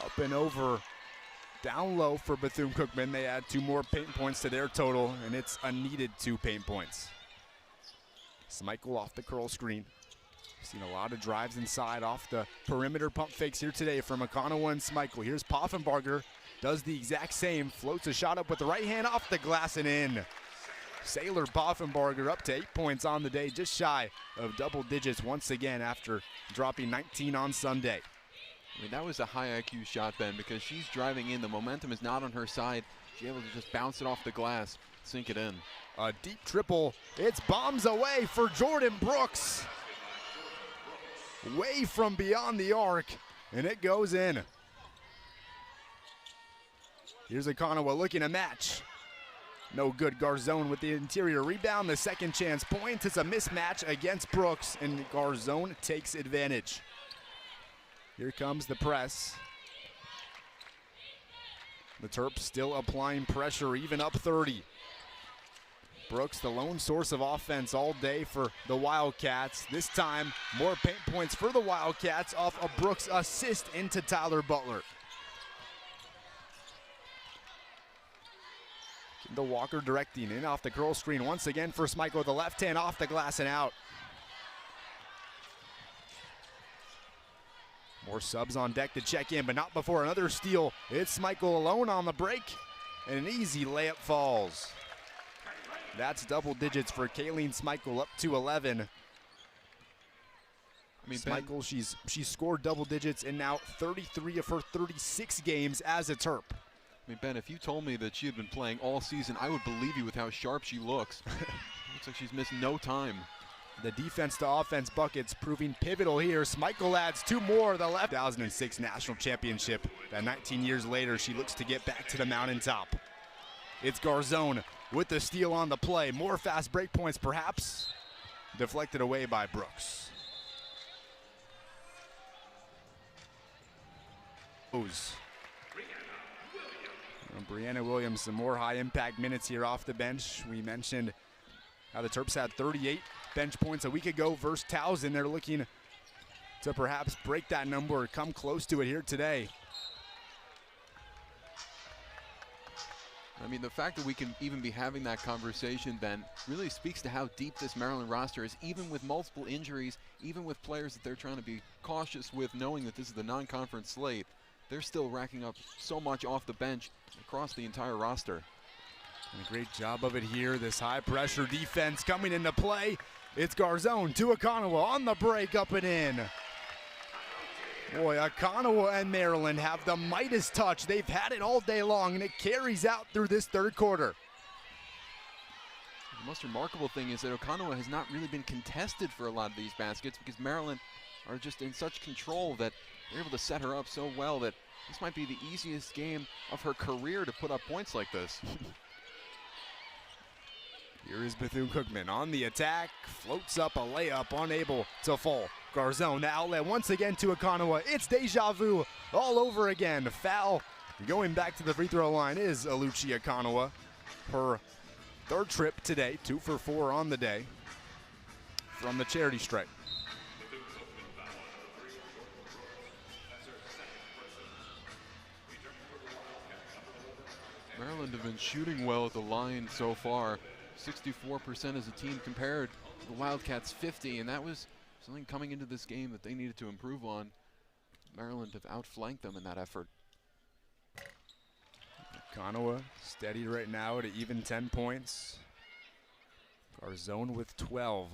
Speaker 1: Up and over, down low for Bethune-Cookman. They add 2 more paint points to their total, and it's a needed 2 paint points. Smeichel off the curl screen. Seen a lot of drives inside off the perimeter pump fakes here today from Akanawa and Smeichel. Here's Poffenbarger, does the exact same, floats a shot up with the right hand off the glass and in. Sailor Poffenbarger up to 8 points on the day, just shy of double digits once again after dropping 19 on Sunday.
Speaker 2: I mean, that was a high IQ shot, Ben, because she's driving in. The momentum is not on her side. She's able to just bounce it off the glass, sink it in.
Speaker 1: A deep triple. It's bombs away for Jordan Brooks. Way from beyond the arc, and it goes in. Here's Akanawa looking to match. No good. Garzone with the interior rebound. The second chance point. It's a mismatch against Brooks, and Garzone takes advantage. Here comes the press. The Terps still applying pressure, even up 30. Brooks, the lone source of offense all day for the Wildcats. This time, more paint points for the Wildcats off a Brooks assist into Tyler Butler. The Walker directing in off the curl screen once again for Smyko. The left hand off the glass and out. More subs on deck to check in, but not before another steal. It's Smyko alone on the break, and an easy layup falls. That's double digits for Kayleen Smyko, up to 11. I mean, Smyko, she's scored double digits in now 33 of her 36 games as a Terp.
Speaker 2: I mean, Ben, if you told me that she had been playing all season, I would believe you with how sharp she looks. Looks like she's missed no time.
Speaker 1: The defense to offense buckets proving pivotal here. Smyko adds 2 more. The left 2006 national championship. That 19 years later, she looks to get back to the mountaintop. It's Garzone with the steal on the play. More fast break points, perhaps. Deflected away by Brooks. Brianna Williams, some more high-impact minutes here off the bench. We mentioned how the Terps had 38 bench points a week ago versus Towson. They're looking to perhaps break that number or come close to it here today.
Speaker 2: I mean, the fact that we can even be having that conversation, Ben, really speaks to how deep this Maryland roster is, even with multiple injuries, even with players that they're trying to be cautious with, knowing that this is the non-conference slate. They're still racking up so much off the bench across the entire roster.
Speaker 1: And a great job of it here. This high-pressure defense coming into play. It's Garzone to Okonowa on the break, up and in. Boy, Okonowa and Maryland have the Midas touch. They've had it all day long, and it carries out through this third quarter.
Speaker 2: The most remarkable thing is that Okonowa has not really been contested for a lot of these baskets because Maryland are just in such control that they're able to set her up so well that this might be the easiest game of her career to put up points like this.
Speaker 1: Here is Bethune-Cookman on the attack, floats up a layup, unable to fall. Garzone, the outlet once again to Okonowa. It's deja vu all over again. Foul going back to the free throw line is Aluchi Okonowa. Her third trip today, 2 for 4 on the day from the charity stripe.
Speaker 2: Maryland have been shooting well at the line so far. 64% as a team compared to the Wildcats 50, and that was something coming into this game that they needed to improve on. Maryland have outflanked them in that effort.
Speaker 1: Okonowa steady right now at an even 10 points. Garzone with 12.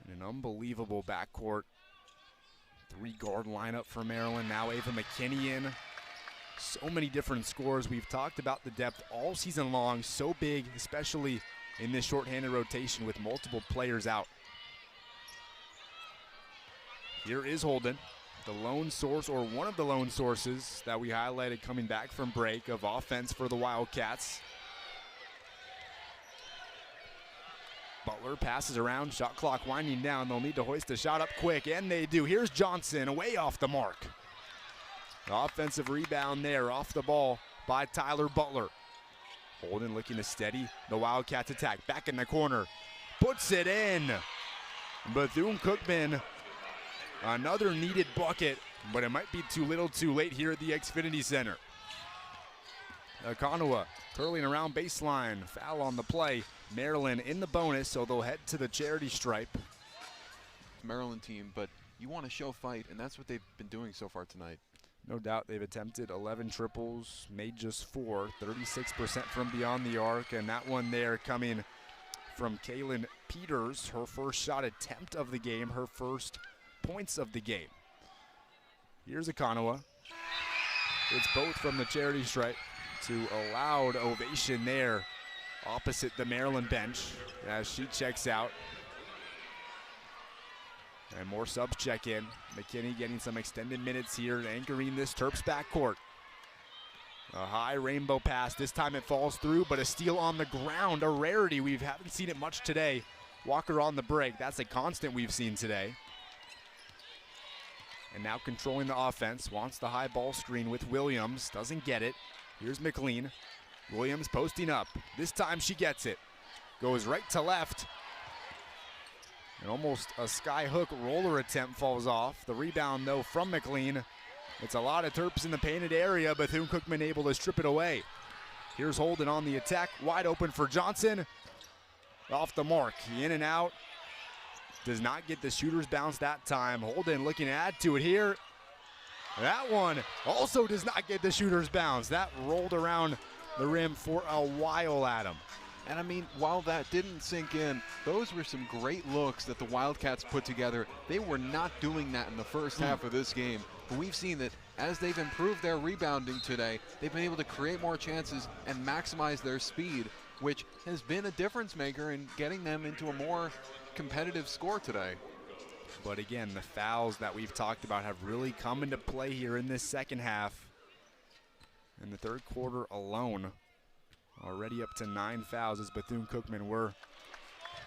Speaker 1: And an unbelievable backcourt. 3-guard lineup for Maryland. Now Ava McKinney in. So many different scores. We've talked about the depth all season long. So big, especially in this shorthanded rotation with multiple players out. Here is Holden, the lone source, or one of the lone sources that we highlighted coming back from break of offense for the Wildcats. Butler passes around, shot clock winding down. They'll need to hoist the shot up quick, and they do. Here's Johnson, way off the mark. Offensive rebound there, off the ball by Tyler Butler. Holden looking to steady the Wildcats attack. Back in the corner, puts it in. Bethune-Cookman, another needed bucket, but it might be too little too late here at the Xfinity Center. Okonowa curling around baseline, foul on the play. Maryland in the bonus, so they'll head to the charity stripe.
Speaker 2: Maryland team, but you want to show fight, and that's what they've been doing so far tonight.
Speaker 1: No doubt they've attempted 11 triples, made just 4, 36% from beyond the arc, and that one there coming from Kaylin Peters, her first shot attempt of the game, her first points of the game. Here's Okonowa. It's both from the charity stripe to a loud ovation there opposite the Maryland bench as she checks out. And more subs check in. McKinney getting some extended minutes here, anchoring this Terps backcourt. A high rainbow pass. This time it falls through, but a steal on the ground, a rarity. We haven't seen it much today. Walker on the break. That's a constant we've seen today. And now controlling the offense. Wants the high ball screen with Williams. Doesn't get it. Here's McLean. Williams posting up. This time she gets it. Goes right to left. And almost a sky hook roller attempt falls off. The rebound, though, from McLean. It's a lot of Terps in the painted area. Bethune-Cookman able to strip it away. Here's Holden on the attack, wide open for Johnson. Off the mark, in and out. Does not get the shooter's bounce that time. Holden looking to add to it here. That one also does not get the shooter's bounce. That rolled around the rim for a while, Adam.
Speaker 2: And I mean, while that didn't sink in, those were some great looks that the Wildcats put together. They were not doing that in the first half of this game. But we've seen that as they've improved their rebounding today, they've been able to create more chances and maximize their speed, which has been a difference maker in getting them into a more competitive score today.
Speaker 1: But again, the fouls that we've talked about have really come into play here in this second half. In the third quarter alone, already up to 9 fouls as Bethune-Cookman were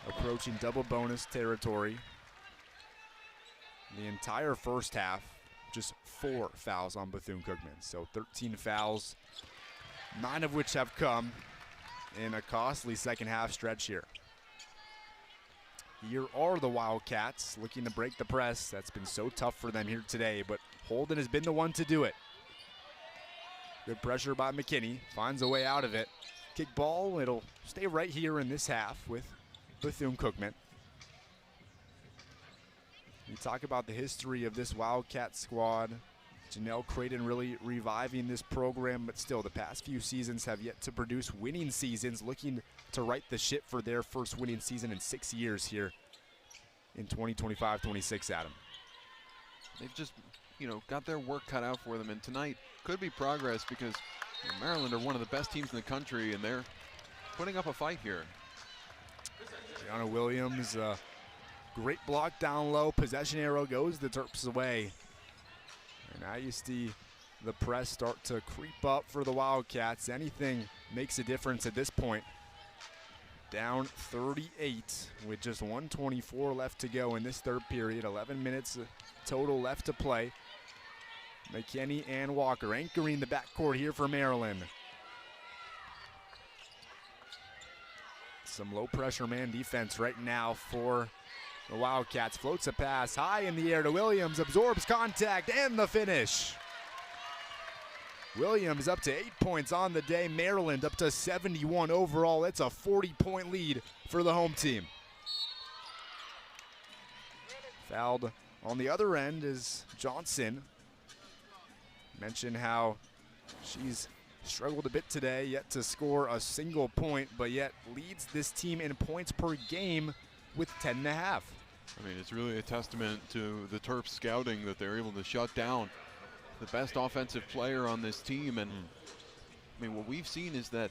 Speaker 1: approaching double bonus territory. The entire first half, just 4 fouls on Bethune-Cookman. So 13 fouls, 9 of which have come in a costly second half stretch here. Here are the Wildcats looking to break the press. That's been so tough for them here today, but Holden has been the one to do it. Good pressure by McKinney, finds a way out of it. Kick ball, it'll stay right here in this half with Bethune-Cookman. We talk about the history of this Wildcat squad. Janelle Creighton really reviving this program, but still the past few seasons have yet to produce winning seasons, looking to right the ship for their first winning season in 6 years here in 2025-26, Adam.
Speaker 2: They've just, got their work cut out for them, and tonight could be progress because Maryland are one of the best teams in the country, and they're putting up a fight here.
Speaker 1: Gianna Williams, great block down low, possession arrow goes the Terps away. And now you see the press start to creep up for the Wildcats. Anything makes a difference at this point. Down 38 with just 1:24 left to go in this third period. 11 minutes total left to play. McKinney and Walker anchoring the backcourt here for Maryland. Some low pressure man defense right now for the Wildcats. Floats a pass high in the air to Williams, absorbs contact and the finish. Williams up to 8 points on the day. Maryland up to 71 overall. It's a 40-point lead for the home team. Fouled on the other end is Johnson. Mentioned how she's struggled a bit today, yet to score a single point, but yet leads this team in points per game with 10.5.
Speaker 2: I mean, it's really a testament to the Terps scouting that they're able to shut down the best offensive player on this team. And I mean, what we've seen is that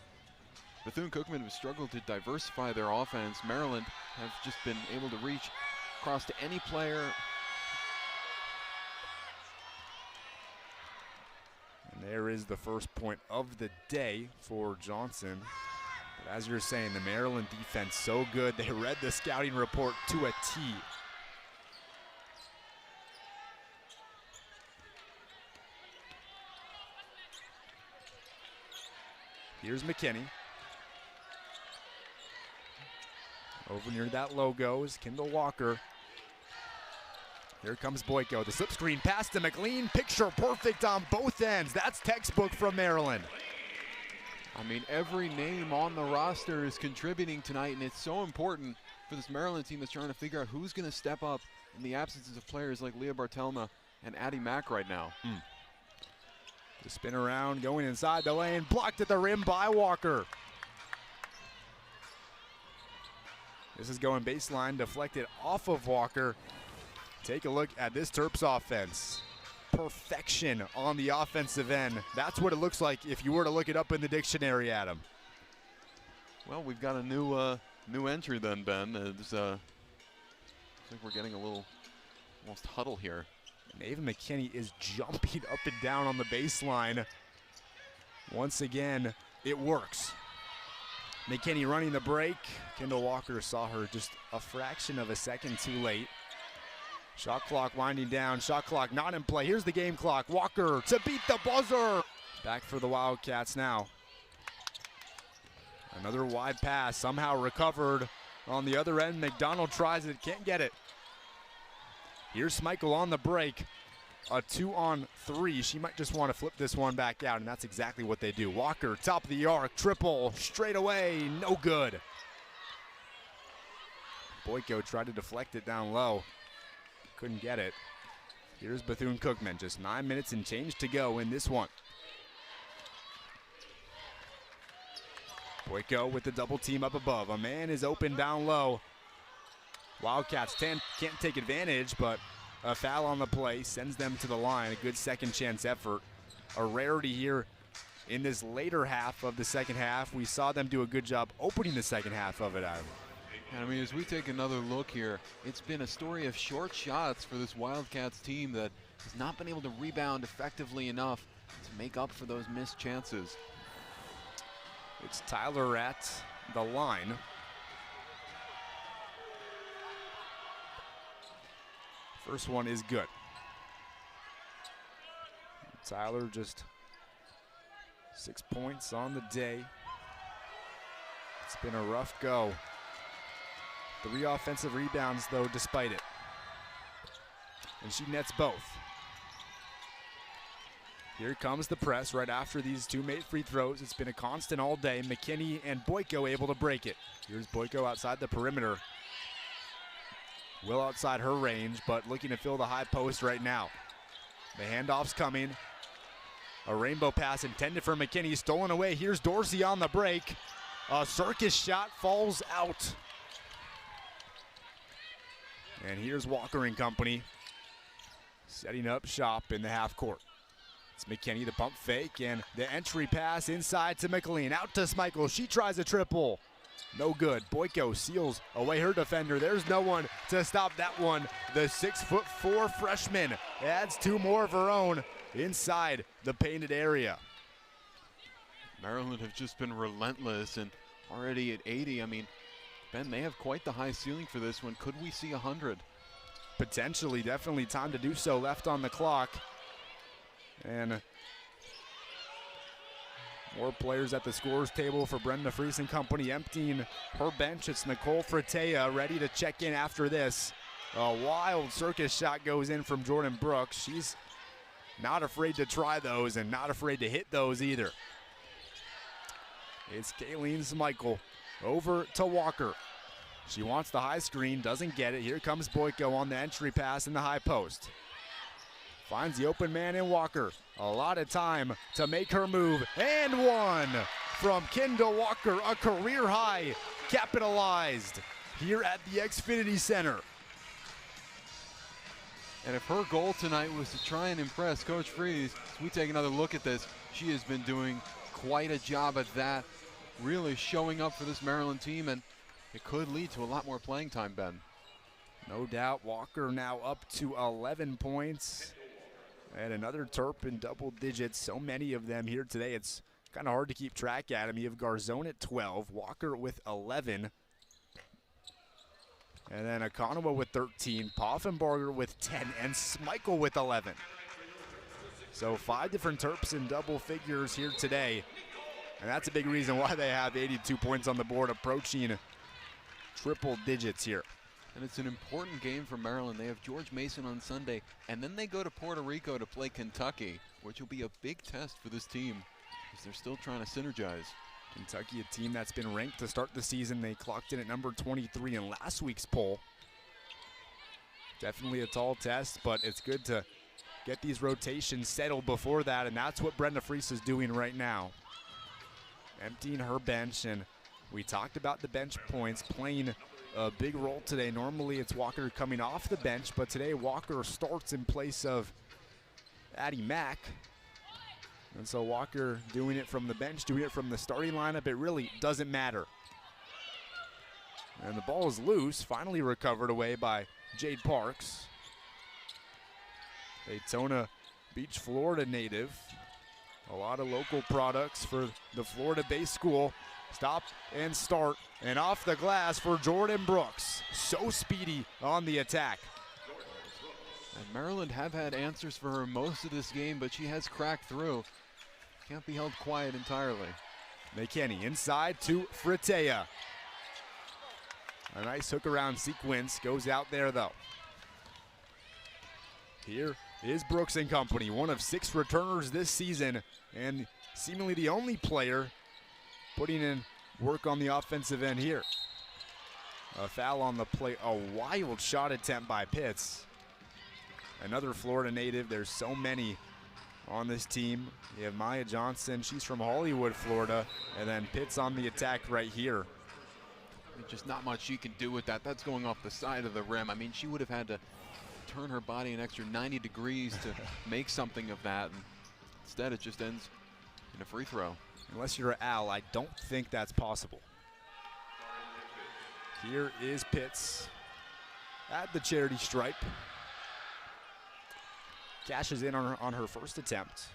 Speaker 2: Bethune-Cookman have struggled to diversify their offense. Maryland have just been able to reach across to any player.
Speaker 1: And there is the first point of the day for Johnson. But as you're saying, the Maryland defense so good. They read the scouting report to a T. Here's McKinney. Over near that logo is Kendall Walker. Here comes Boyko. The slip screen pass to McLean. Picture perfect on both ends. That's textbook from Maryland.
Speaker 2: I mean, every name on the roster is contributing tonight, and it's so important for this Maryland team that's trying to figure out who's going to step up in the absences of players like Leah Bartelma and Addie Mack right now.
Speaker 1: The spin around, going inside the lane, blocked at the rim by Walker. This is going baseline, deflected off of Walker. Take a look at this Terps offense. Perfection on the offensive end. That's what it looks like if you were to look it up in the dictionary, Adam.
Speaker 2: Well, we've got a new entry then, Ben. It's, I think we're getting a little almost huddle here.
Speaker 1: And Ava McKinney is jumping up and down on the baseline. Once again, it works. McKinney running the break. Kendall Walker saw her just a fraction of a second too late. Shot clock winding down. Shot clock not in play. Here's the game clock. Walker to beat the buzzer. Back for the Wildcats now. Another wide pass, somehow recovered on the other end. McDonald tries it, can't get it. Here's Schmeichel on the break. a 2-on-3. She might just want to flip this one back out, and that's exactly what they do. Walker, top of the arc, triple, straight away, no good. Boyko tried to deflect it down low. Couldn't get it. Here's Bethune-Cookman, just 9 minutes and change to go in this one. Boyko with the double team up above. A man is open down low. Wildcats can't take advantage, but a foul on the play sends them to the line. A good second chance effort. A rarity here in this later half of the second half. We saw them do a good job opening the second half of it, Adam.
Speaker 2: And I mean, as we take another look here, it's been a story of short shots for this Wildcats team that has not been able to rebound effectively enough to make up for those missed chances.
Speaker 1: It's Tyler at the line. First one is good. Tyler just 6 points on the day. It's been a rough go. 3 offensive rebounds, though, despite it. And she nets both. Here comes the press right after these two made free throws. It's been a constant all day. McKinney and Boyko able to break it. Here's Boyko outside the perimeter. Well outside her range, but looking to fill the high post right now. The handoff's coming. A rainbow pass intended for McKinney, stolen away. Here's Dorsey on the break. A circus shot falls out. And here's Walker and company setting up shop in the half court. It's McKinney, the pump fake, and the entry pass inside to McLean. Out to Smeichel. She tries a triple. No good. Boyko seals away her defender. There's no one to stop that one. The 6'4" freshman adds 2 more of her own inside the painted area.
Speaker 2: Maryland have just been relentless, and already at 80, I mean, Ben, they have quite the high ceiling for this one. Could we see 100?
Speaker 1: Potentially, definitely time to do so. Left on the clock. And more players at the scorers table for Brenda Fries and company. Emptying her bench, it's Nicole Fratea ready to check in after this. A wild circus shot goes in from Jordan Brooks. She's not afraid to try those and not afraid to hit those either. It's Kayleen Smeichel over to Walker. She wants the high screen, doesn't get it. Here comes Boyko on the entry pass in the high post. Finds the open man in Walker. A lot of time to make her move. And one from Kendall Walker, a career high, capitalized here at the Xfinity Center.
Speaker 2: And if her goal tonight was to try and impress Coach Fries, as we take another look at this, she has been doing quite a job at that, really showing up for this Maryland team, and it could lead to a lot more playing time, Ben.
Speaker 1: No doubt. Walker now up to 11 points. And another Terp in double digits. So many of them here today. It's kind of hard to keep track at them. You have Garzone at 12, Walker with 11. And then Akanawa with 13, Poffenbarger with 10, and Smeichel with 11. So 5 different Terps in double figures here today. And that's a big reason why they have 82 points on the board, approaching triple digits here.
Speaker 2: And it's an important game for Maryland. They have George Mason on Sunday, and then they go to Puerto Rico to play Kentucky, which will be a big test for this team because they're still trying to synergize.
Speaker 1: Kentucky, a team that's been ranked to start the season. They clocked in at number 23 in last week's poll. Definitely a tall test, but it's good to get these rotations settled before that, and that's what Brenda Fries is doing right now. Emptying her bench, and we talked about the bench points playing a big role today. Normally it's Walker coming off the bench, but today Walker starts in place of Addie Mack. And so Walker doing it from the bench, doing it from the starting lineup, it really doesn't matter. And the ball is loose, finally recovered away by Jade Parks. Daytona Beach, Florida native. A lot of local products for the Florida-based school. Stop and start, and off the glass for Jordan Brooks. So speedy on the attack.
Speaker 2: And Maryland have had answers for her most of this game, but she has cracked through. Can't be held quiet entirely.
Speaker 1: McKinney inside to Fratea. A nice hook around sequence, goes out there though. Here is Brooks and company, one of 6 returners this season, and seemingly the only player putting in work on the offensive end here. A foul on the play, a wild shot attempt by Pitts. Another Florida native. There's so many on this team. You have Maya Johnson, she's from Hollywood, Florida, and then Pitts on the attack right here.
Speaker 2: Just not much she can do with that. That's going off the side of the rim. I mean, she would have had to turn her body an extra 90 degrees to make something of that. And instead, it just ends in a free throw.
Speaker 1: Unless you're Al, I don't think that's possible. Here is Pitts at the charity stripe. Cashes in on her first attempt.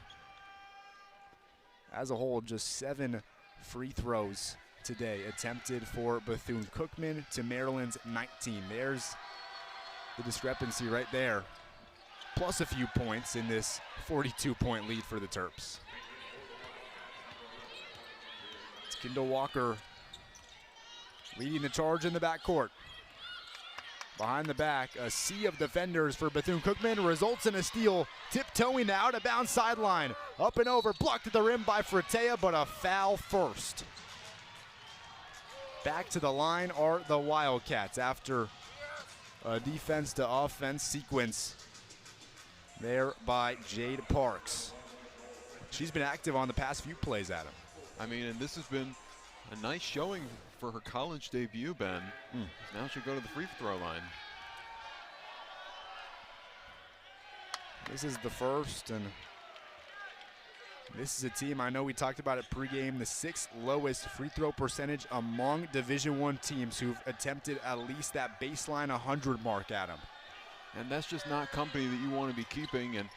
Speaker 1: As a whole, just 7 free throws today attempted for Bethune-Cookman to Maryland's 19. There's the discrepancy right there. Plus a few points in this 42-point lead for the Terps. It's Kendall Walker leading the charge in the backcourt. Behind the back, a sea of defenders for Bethune-Cookman results in a steal, tiptoeing the out-of-bounds sideline. Up and over, blocked at the rim by Fratea, but a foul first. Back to the line are the Wildcats after a defense to offense sequence there by Jade Parks. She's been active on the past few plays, Adam.
Speaker 2: I mean, and this has been a nice showing for her college debut, Ben. Now she'll go to the free throw line.
Speaker 1: This is the first, and this is a team, I know we talked about it pregame, the 6th lowest free throw percentage among Division I teams who've attempted at least that baseline 100 mark, Adam.
Speaker 2: And that's just not company that you want to be keeping, and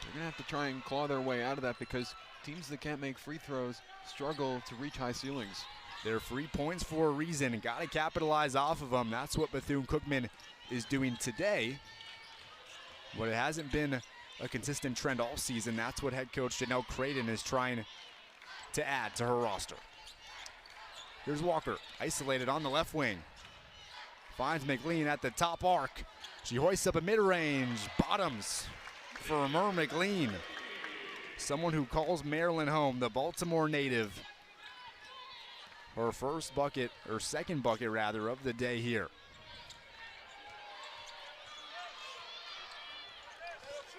Speaker 2: they're going to have to try and claw their way out of that because teams that can't make free throws struggle to reach high ceilings.
Speaker 1: They're free points for a reason, and got to capitalize off of them. That's what Bethune-Cookman is doing today. But it hasn't been a consistent trend all season. That's what head coach Janelle Creighton is trying to add to her roster. Here's Walker, isolated on the left wing. Finds McLean at the top arc. She hoists up a mid-range, bottoms for Mer McLean. Someone who calls Maryland home, the Baltimore native. Her first bucket, or second bucket rather, of the day here.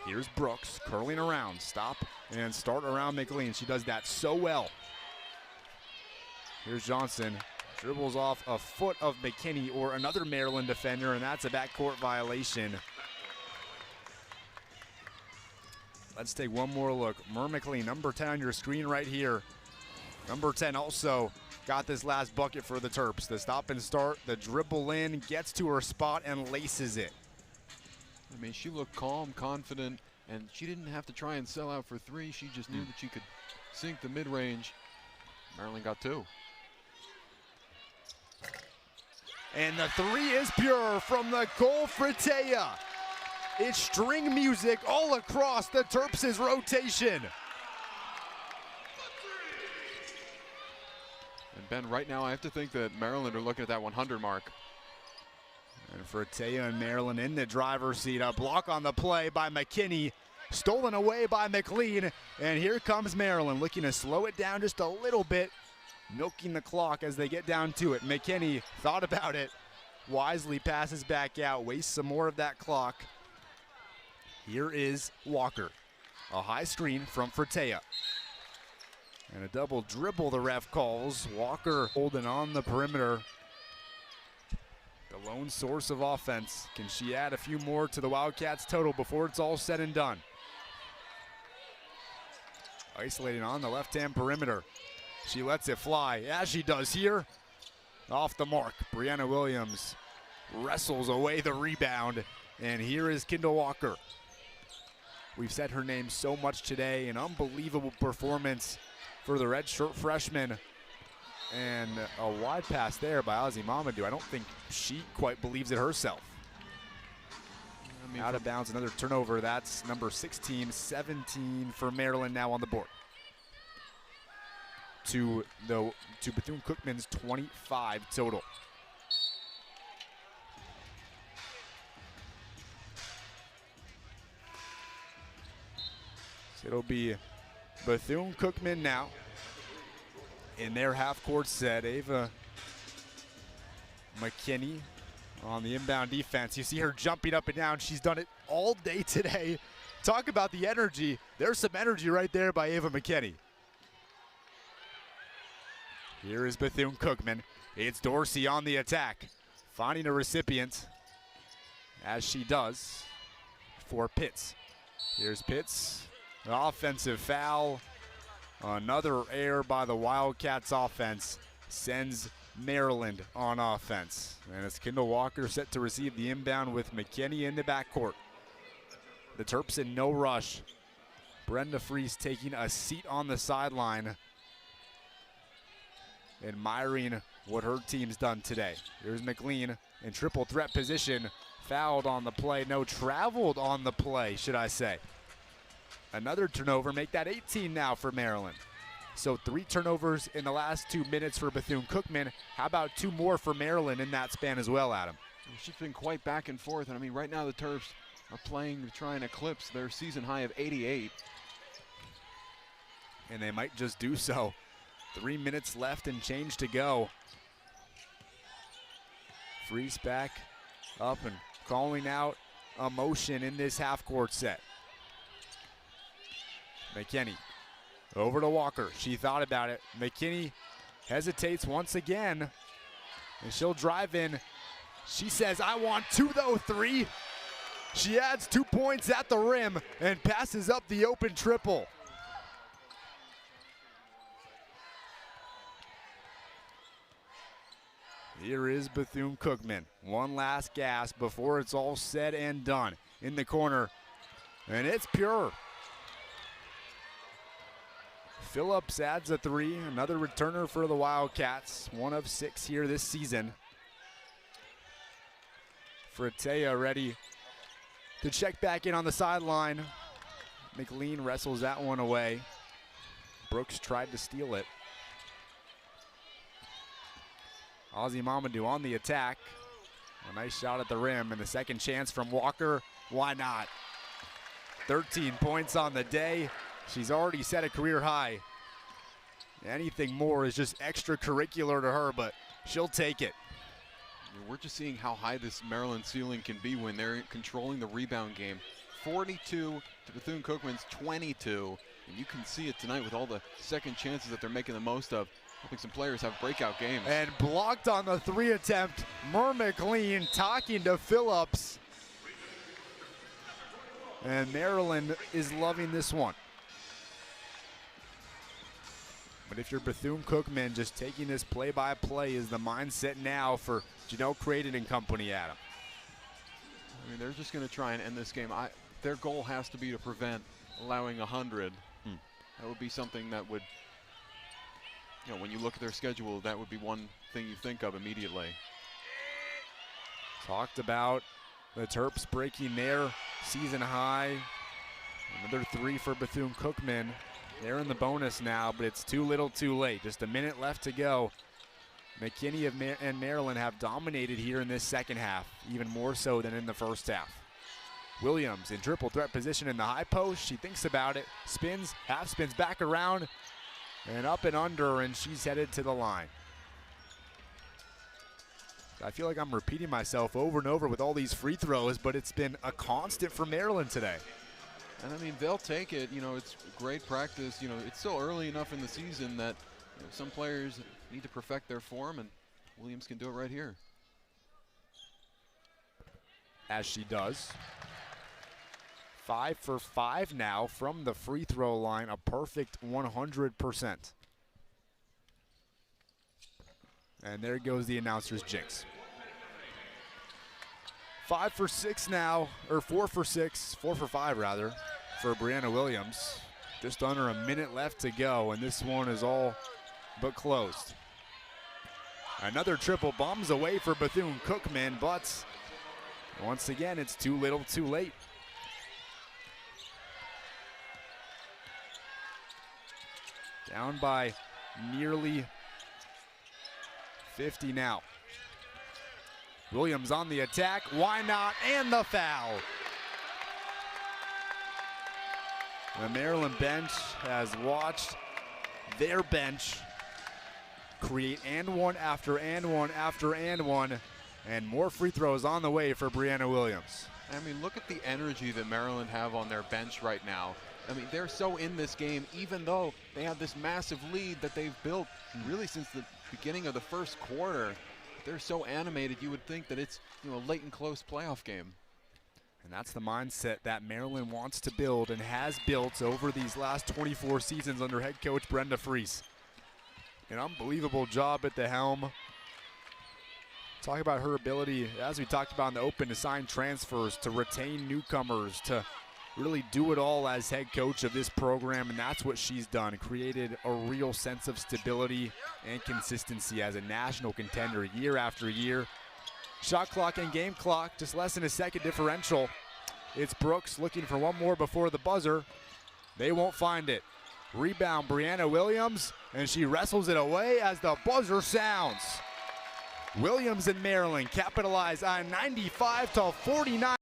Speaker 1: Here's Brooks curling around, stop and start around McLean. She does that so well. Here's Johnson, dribbles off a foot of McKinney or another Maryland defender, and that's a backcourt violation. Let's take one more look. Mer McLean, number 10 on your screen right here. Number 10 also got this last bucket for the Terps. The stop and start, the dribble in, gets to her spot and laces it.
Speaker 2: I mean, she looked calm, confident, and she didn't have to try and sell out for 3. She just knew that she could sink the mid-range. Maryland got 2.
Speaker 1: And the 3 is pure from the goal, Fratea. It's string music all across the Terps' rotation.
Speaker 2: And Ben, right now I have to think that Maryland are looking at that 100 mark.
Speaker 1: And Fratea and Maryland in the driver's seat. A block on the play by McKinney. Stolen away by McLean. And here comes Maryland looking to slow it down just a little bit. Milking the clock as they get down to it. McKinney thought about it. Wisely passes back out. Wastes some more of that clock. Here is Walker. A high screen from Fratea. And a double dribble the ref calls. Walker holding on the perimeter. The lone source of offense. Can she add a few more to the Wildcats total before it's all said and done? Isolating on the left-hand perimeter. She lets it fly, as she does here. Off the mark, Brianna Williams wrestles away the rebound. And here is Kendall Walker. We've said her name so much today. An unbelievable performance for the redshirt freshman. And a wide pass there by Ozzy Mamadou. I don't think she quite believes it herself. Out of bounds, another turnover. That's number 16, 17 for Maryland now on the board. To Bethune-Cookman's 25 total. So it'll be Bethune-Cookman now in their half-court set. Ava McKinney on the inbound defense. You see her jumping up and down. She's done it all day today. Talk about the energy. There's some energy right there by Ava McKinney. Here is Bethune-Cookman. It's Dorsey on the attack, finding a recipient, as she does, for Pitts. Here's Pitts. Offensive foul. Another error by the Wildcats offense sends Maryland on offense. And it's Kendall Walker set to receive the inbound with McKinney in the backcourt. The Terps in no rush. Brenda Fries taking a seat on the sideline, admiring what her team's done today. Here's McLean in triple threat position. Fouled on the play. No, traveled on the play, should I say. Another turnover. Make that 18 now for Maryland. So 3 turnovers in the last 2 minutes for Bethune-Cookman. How about 2 more for Maryland in that span as well, Adam?
Speaker 2: It's just been quite back and forth. And I mean, right now the Terps are playing to try and eclipse their season high of 88.
Speaker 1: And they might just do so. 3 minutes left and change to go. Fries back up and calling out a motion in this half-court set. McKinney over to Walker. She thought about it. McKinney hesitates once again, and she'll drive in. She says, I want 2 though, 3. She adds 2 points at the rim and passes up the open triple. Here is Bethune-Cookman. One last gasp before it's all said and done. In the corner, and it's pure. Phillips adds a 3, another returner for the Wildcats. 1 of 6 here this season. Fratea ready to check back in on the sideline. McLean wrestles that one away. Brooks tried to steal it. Ozzy Mamadou on the attack. A nice shot at the rim, and the second chance from Walker. Why not? 13 points on the day. She's already set a career high. Anything more is just extracurricular to her, but she'll take it.
Speaker 2: We're just seeing how high this Maryland ceiling can be when they're controlling the rebound game. 42 to Bethune-Cookman's 22, and you can see it tonight with all the second chances that they're making the most of. I think some players have breakout games.
Speaker 1: And blocked on the 3 attempt. McLean talking to Phillips. And Maryland is loving this one. But if you're Bethune-Cookman, just taking this play-by-play is the mindset now for Janelle Creighton and company, Adam.
Speaker 2: I mean, they're just going to try and end this game. Their goal has to be to prevent allowing 100. That would be something that would, you know, when you look at their schedule, that would be one thing you think of immediately.
Speaker 1: Talked about the Terps breaking their season high. Another 3 for Bethune-Cookman. They're in the bonus now, but it's too little too late. Just a minute left to go. McKinney and Maryland have dominated here in this second half, even more so than in the first half. Williams in triple threat position in the high post. She thinks about it, spins, half spins back around, and up and under, and she's headed to the line. I feel like I'm repeating myself over and over with all these free throws, but it's been a constant for Maryland today.
Speaker 2: And I mean, they'll take it. You know, it's great practice. You know, it's still early enough in the season that, you know, some players need to perfect their form, and Williams can do it right here.
Speaker 1: As she does. 5 for 5 now from the free throw line, a perfect 100%. And there goes the announcer's jinx. 5 for 6 now, or 4 for 6, 4 for 5 rather, for Brianna Williams. Just under a minute left to go, and this one is all but closed. Another triple bombs away for Bethune-Cookman, but once again, it's too little too late. Down by nearly 50 now. Williams on the attack, why not, and the foul. The Maryland bench has watched their bench create and one after and one after and one, and more free throws on the way for Brianna Williams.
Speaker 2: I mean, look at the energy that Maryland have on their bench right now. I mean, they're so in this game, even though they have this massive lead that they've built really since the beginning of the first quarter. They're so animated, you would think that it's, you know, a late and close playoff game.
Speaker 1: And that's the mindset that Maryland wants to build and has built over these last 24 seasons under head coach Brenda Fries. An unbelievable job at the helm. Talk about her ability, as we talked about in the open, to sign transfers, to retain newcomers, to really do it all as head coach of this program, and that's what she's done. Created a real sense of stability and consistency as a national contender year after year. Shot clock and game clock, just less than a second differential. It's Brooks looking for one more before the buzzer. They won't find it. Rebound, Brianna Williams, and she wrestles it away as the buzzer sounds. Williams and Maryland capitalize on 95-49.